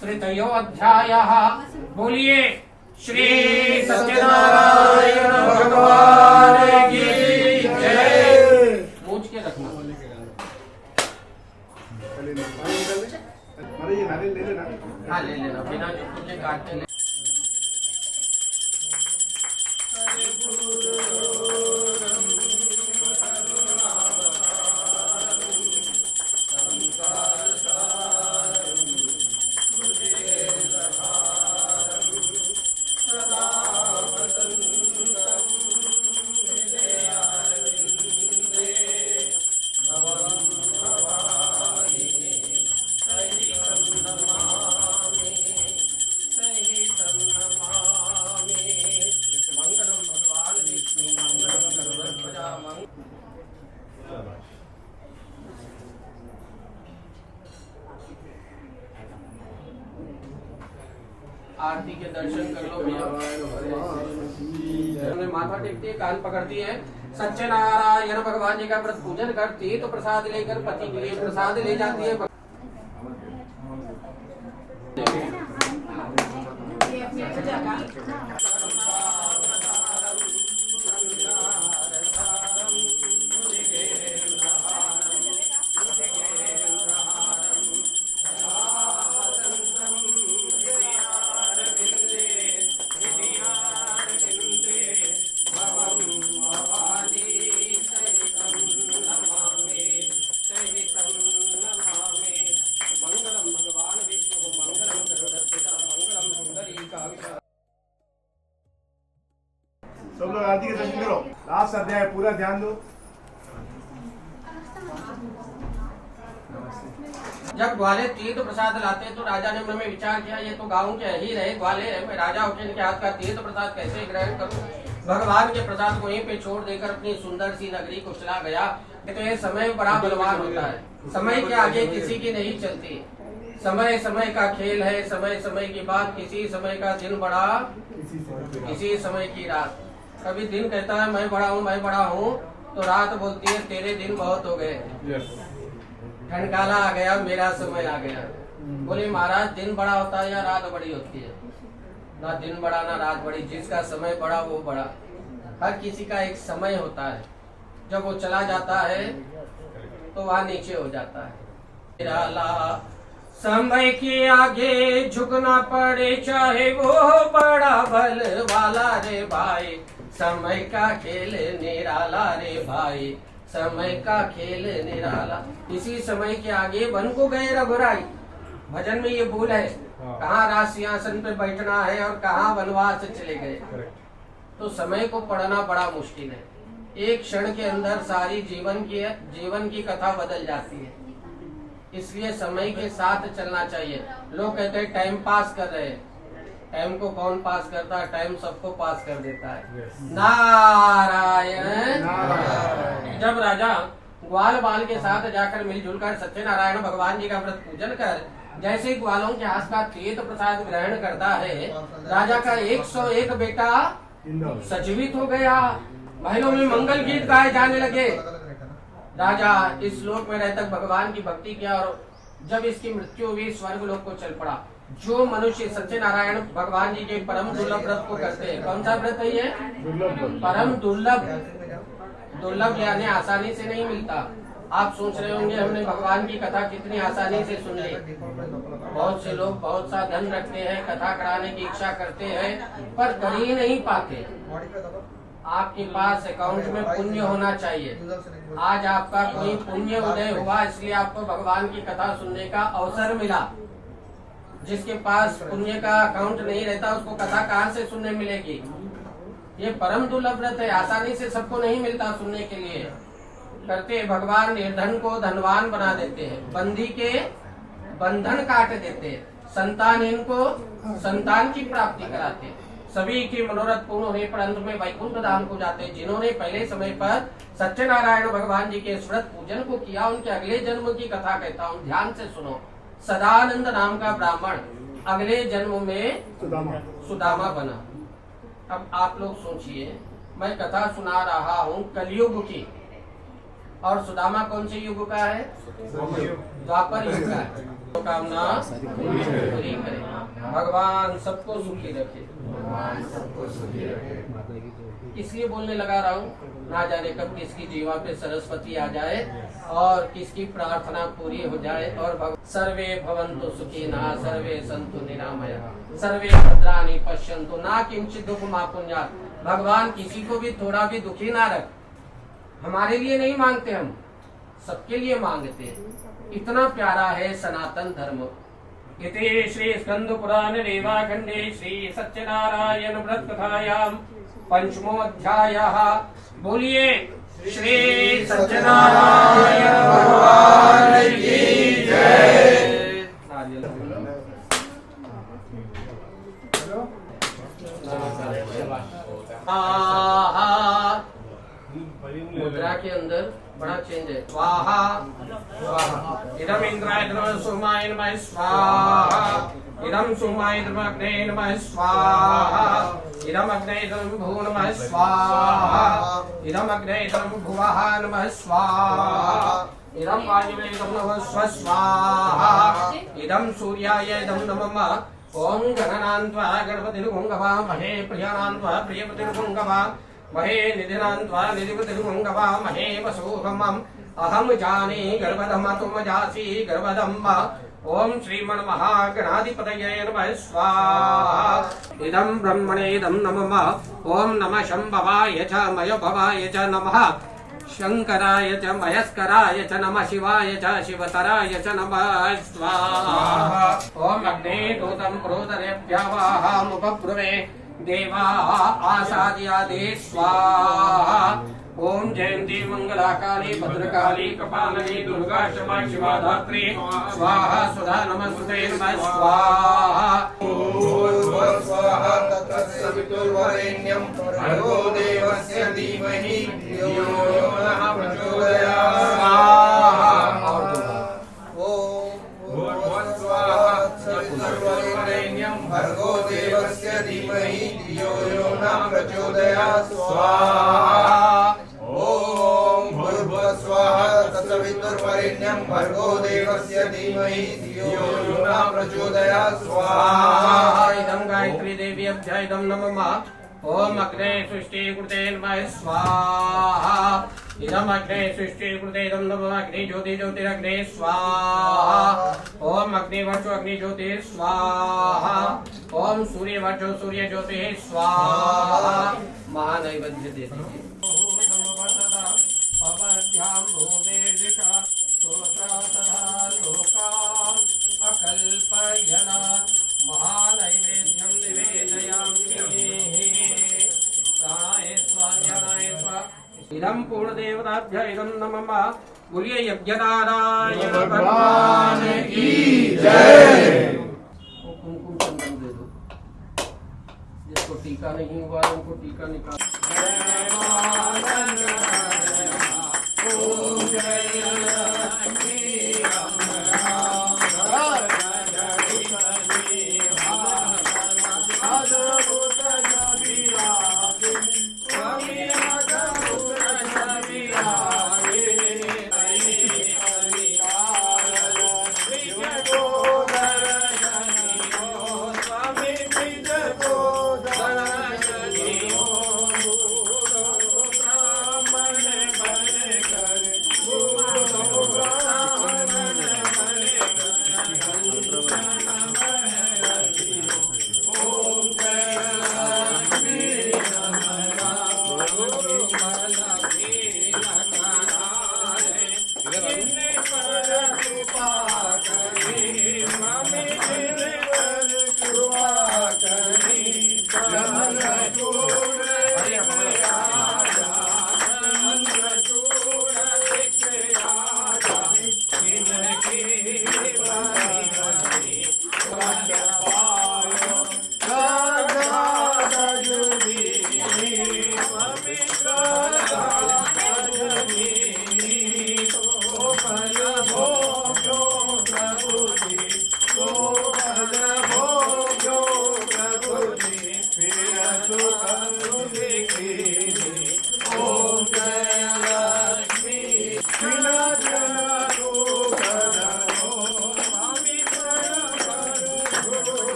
तृतीयो अध्यायः। बोलिए श्री सत्यनारायण भगवान की जय। पूछ के रखना। हाँ ले लेना, बिना जो तुझे काटते ले। आरती के दर्शन कर लो भैया। माथा टेकती है, कान पकड़ती है, सत्यनारायण भगवान जी का व्रत पूजन करती है तो प्रसाद लेकर पति के लिए प्रसाद ले जाती है। सब लोग आरती के दर्शन करो। लास्ट अध्याय पूरा ध्यान दो। जब ग्वाले तीर्थ प्रसाद लाते तो राजा ने मन में विचार किया, ये तो गाँव के ही रहे ग्वाले है, मैं राजा होकर इनके हाथ का तीर्थ प्रसाद कैसे ग्रहण करूं। भगवान के प्रसाद को वहीं पे छोड़ देकर अपनी सुंदर सी नगरी को चला गया। तो ये समय बड़ा बलवान होता है, समय के आगे किसी की नहीं चलती। समय समय का खेल है, समय समय की बात, किसी समय का दिन बड़ा, किसी समय की रात। कभी दिन कहता है मैं बड़ा हूँ, मैं बड़ा हूँ, तो रात बोलती है तेरे दिन बहुत हो गए, ठंडकाला आ गया, मेरा समय आ गया। बोले महाराज दिन बड़ा होता है या रात बड़ी होती है? ना दिन बड़ा ना रात बड़ी, जिसका समय बड़ा वो बड़ा। हर किसी का एक समय होता है, जब वो चला जाता है तो वहाँ नीचे हो जाता है। निराला समय के आगे झुकना पड़े, चाहे वो बड़ा बल वाला रे भाई। समय का खेल निराला रे भाई, समय का खेल निराला। इसी समय के आगे वन को गए रघुराई। भजन में ये बोल है, कहाँ राज सिंहासन पे बैठना है और कहाँ वनवास चले गए। तो समय को पढ़ना बड़ा मुश्किल है। एक क्षण के अंदर सारी जीवन की कथा बदल जाती है। इसलिए समय के साथ चलना चाहिए। लोग कहते हैं टाइम पास कर रहे हैं, टाइम को कौन पास करता है? टाइम सबको पास कर देता है। नारायण नारायण। जब राजा ग्वाल बाल के साथ जाकर मिलजुल कर सत्यनारायण भगवान जी का व्रत पूजन कर जैसे ग्वालों के हाथ का तीर्थ प्रसाद ग्रहण करता है, राजा का 101 बेटा सजीवित हो गया। महलों में मंगल गीत गाए जाने लगे। राजा इस लोक में रहकर भगवान की भक्ति किया और जब इसकी मृत्यु हुई स्वर्ग लोक को चल पड़ा। जो मनुष्य सत्यनारायण भगवान जी के परम दुर्लभ व्रत को करते हैं, कौन सा व्रत है ये? परम दुर्लभ। दुर्लभ यानी आसानी से नहीं मिलता। आप सोच रहे होंगे हमने भगवान की कथा कितनी आसानी से सुन ली। बहुत से लोग बहुत सा धन रखते हैं, कथा कराने की इच्छा करते हैं, पर कर ही नहीं पाते। आपके पास अकाउंट में पुण्य होना चाहिए। आज आपका कोई पुण्य उदय हुआ, इसलिए आपको भगवान की कथा सुनने का अवसर मिला। जिसके पास पुण्य का अकाउंट नहीं रहता, उसको कथा कहाँ से सुनने मिलेगी? ये परम दुर्लभ व्रत है, आसानी से सबको नहीं मिलता सुनने के लिए। करते भगवान निर्धन को धनवान बना देते हैं, बंदी के बंधन काट देते हैं, संतानहीन को संतान की प्राप्ति कराते हैं। सभी की मनोरथ पूर्ण होने पर अंत में वैकुंठ धाम को जाते हैं। जिन्होंने पहले समय पर सत्यनारायण भगवान जी के व्रत पूजन को किया, उनके अगले जन्म की कथा कहता हूँ, ध्यान से सुनो। सदानंद नाम का ब्राह्मण अगले जन्म में सुदामा बना। अब आप लोग सोचिए, मैं कथा सुना रहा हूँ कलयुग की, और सुदामा कौन से युग का है? द्वापर युग का है। तो कामना पूरी करे, भगवान सबको सुखी रखे। इसलिए बोलने लगा रहा हूँ, ना जाने कब किसकी जीवा पे सरस्वती आ जाए और किसकी प्रार्थना पूरी हो जाए। और सर्वे भवन्तु सुखिनः, सर्वे सन्तु निरामया, सर्वे भद्राणि पश्यन्तु ना किंचित् दुःखमाप्नुयात्। भगवान किसी को भी थोड़ा भी दुखी ना रख। हमारे लिए नहीं मांगते, हम सबके लिए मांगते हैं। इतना प्यारा है सनातन धर्म। इति श्री स्कंद पुराण रेवाखंडे श्री सत्यनारायण व्रत कथायाम पंचमो अध्यायः। बोलिए श्री सत्यनारायण भगवान की जय। मुद्रा के अंदर बड़ा चेंज है। स्वाहा स्वाहा। इदम इंद्राय नमः सोमाय नमः स्वाहा। इदम सोमाय नमः अग्ने नमः स्वाहा। इदम अग्ने भू नमः स्वाहा। इदम अग्ने भुवः नमः स्वाहा। इदम वायुवे नमः स्वस्वाहा। इदम सूर्याय नमः। ओम गणनान्त्वा गणपतिर्गुंगवामहे प्रियानान्त्वा प्रियपतिर्गुंगवामहे निधिनान्त्वा निधिपतिर्गुंगवामहे वसोहमम् अहम जाने गर्भधम तुम जासी गर्भधम। ओम श्रीमन्महागणाधिपतये नमः स्वाहा। इदं ब्रह्मणे इदं नमः। ओम नमः शंभवाय च मयभवाय च नमः। शंकराय च मयस्कराय च नमः। शिवाय च शिवतराय च नमः स्वाहा। ओम अग्ने दूतं प्रोदरेभ्यवाहमुपब्रुवे देवा आसाद्यादे स्वाहा। ओम जयंती मंगलाकाली भद्रकाली कपालिनी दुर्गा क्षमा शिवा धात्री स्वाहा। सुधा नमस्ते नमः स्वाहा। ओम स्वाहा तत्सवितुर्वरेण्यं भर्गो देवस्य धीमहि धियो यो नः प्रचोदयात् स्वाहा। ओम स्वाहा तत्सवितुर्वरेण्यं भर्गो देवस्य धीमहि धियो यो नः प्रचोदयात् स्वाहा। तत्सवितुर्वरेण्यं भर्गो देवस्य धीमहि धियो यो नः प्रचोदयात् स्वाहा। इदं गायत्री देवी अभ्यायदं नमः। ओम अग्ने सृष्टि कृते नमः स्वाहा। इदम अग्ने सृष्टि कृते इदं नमः। अग्नि ज्योति ज्योतिरग्ने स्वाहा। ओम अग्नि वर्चो अग्नि ज्योति स्वाहा। ओम सूर्य वर्चो सूर्य ज्योति स्वाहा। महानैवेद्य दे दीजिए। पवध्यां भूमेर्दिशा श्रोत्रा तथा लोकान् अकल्पयन् महानैवेद्यं निवेदयामि। प्राणाय स्वाध्याय स्वा। इदं पूर्णदेवताभ्य इदं नमः। बोलिए यज्ञनारायण भगवान की जय। कुमकुम चंदन दे दो, जिसको टीका नहीं हुआ उनको टीका निकाल।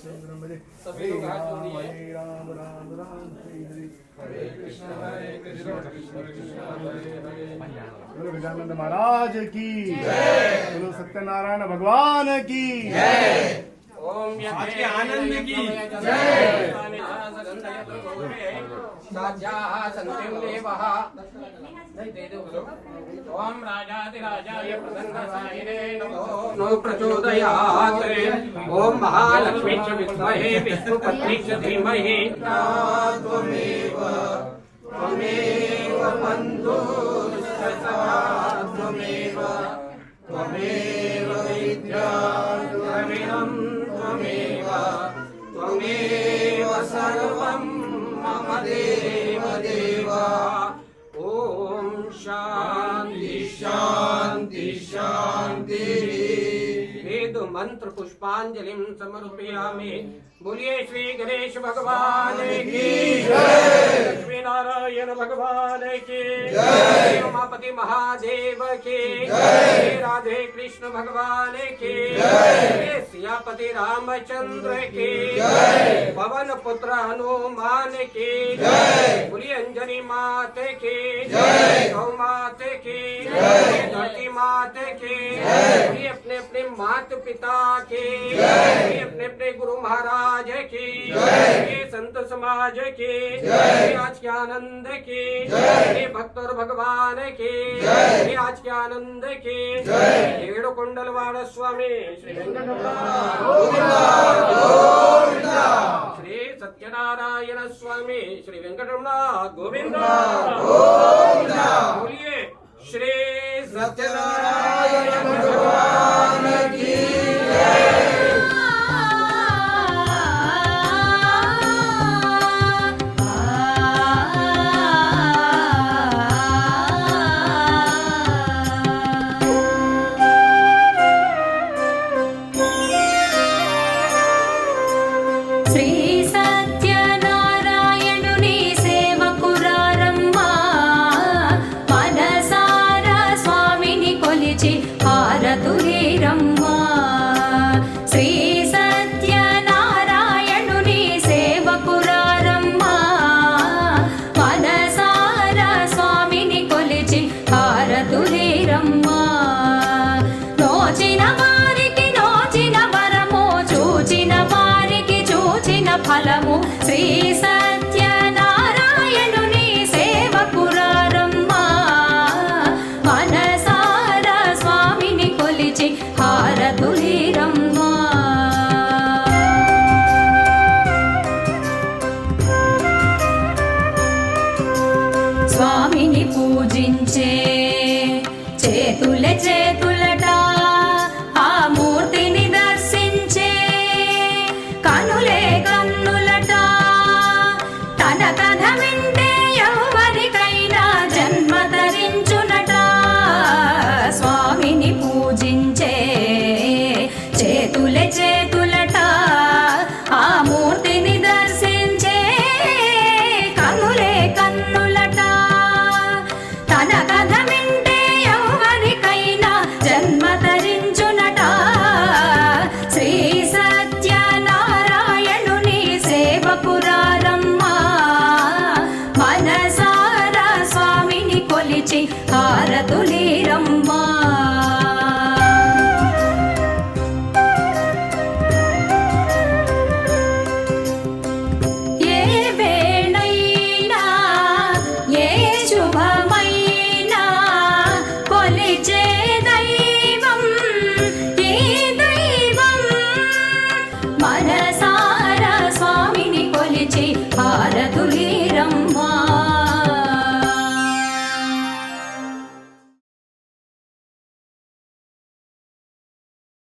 रामचंद्रं भजे सभी लोग हाथ जोड़िए। हरे राम राम राम हरे हरे हरे कृष्ण कृष्ण कृष्ण हरे हरे। बोलो गजानंद महाराज की जय। बोलो सत्यनारायण भगवान की जय। ओम आज के आनंद की जय। ओम राजाधिराजाय प्रसन्नसायिने नमो प्रचोदयात्। ओम महालक्ष्मी च विद्महे विष्णुपत्नी च धीमहि त्वमेव त्वमेव बन्धुश्च सखा त्वमेव त्वमेव विद्यां द्रविणं त्वमेव त्वमेव सर्वं मम देव देव। ओम शांति शान्ति शान्ति। वेद मंत्र पुष्पांजलिं समर्पयामि। बोलिए श्री गणेश भगवान की जय। लक्ष्मी नारायण भगवान की जय। उमापति महादेव की जय। राधे कृष्ण भगवान की जय। सियापति रामचंद्र की जय। पवन पुत्र हनुमान की जय। बोलिए अंजनी माते की जय। गौ माते की जय। धरती माते की जय। बोलिए अपने अपने माता पिता की जय। बोलिए अपने अपने गुरु महाराज की जय। ये संत समाज की जय। ये आज के आनंद की जय। ये भक्त और भगवान की जय। ये आज के आनंद की जय। ఏడు కొండలవాడ స్వామి శ్రీ వెంకటరమణ గోవిందా గోవిందా। శ్రీ సత్యనారాయణ స్వామి శ్రీ వెంకటరమణ గోవింద గోవిందా। बोलिए श्री सत्यनारायण भगवान की जय। శ్రీ సత్యనారాయణుని సేవకురారమ్మా మనసారా స్వామిని కొలిచి హారతులేరమ్మా. శ్రీ సత్యనారాయణుని సేవకురారమ్మా మనసారా స్వామిని కొలిచి హారతులేరమ్మా. నోచిన వారికి నోచిన వరము చూచిన వారికి చూచిన ఫలము శ్రీ సత్యనారాయణుని సేవకురారమ్మా మనసారా స్వామిని కొలిచి హారతులేరమ్మా. స్వామిని పూజించే చేతులే చేతులట ఆ మూర్తిని దర్శించే కనులే కన్నులట తన కథ వింటే ఎవరికైనా జన్మ ధరించునట. స్వామిని పూజించే చేతులే చేతులట ఆ మూర్తిని దర్శించే కనులే కన్నులట తన కథ వింటే ఎవరికైనా జన్మ ధరించునట. శ్రీ సత్యనారాయణుని సేవకురారమ్మా మనసారా స్వామిని కొలిచి హారతులేరమ్మా. ఏ వేళైనా ఏ శుభమైనా కొలిచే దైవం ఈ దైవం మనసారా స్వామిని కొలిచి హారతులి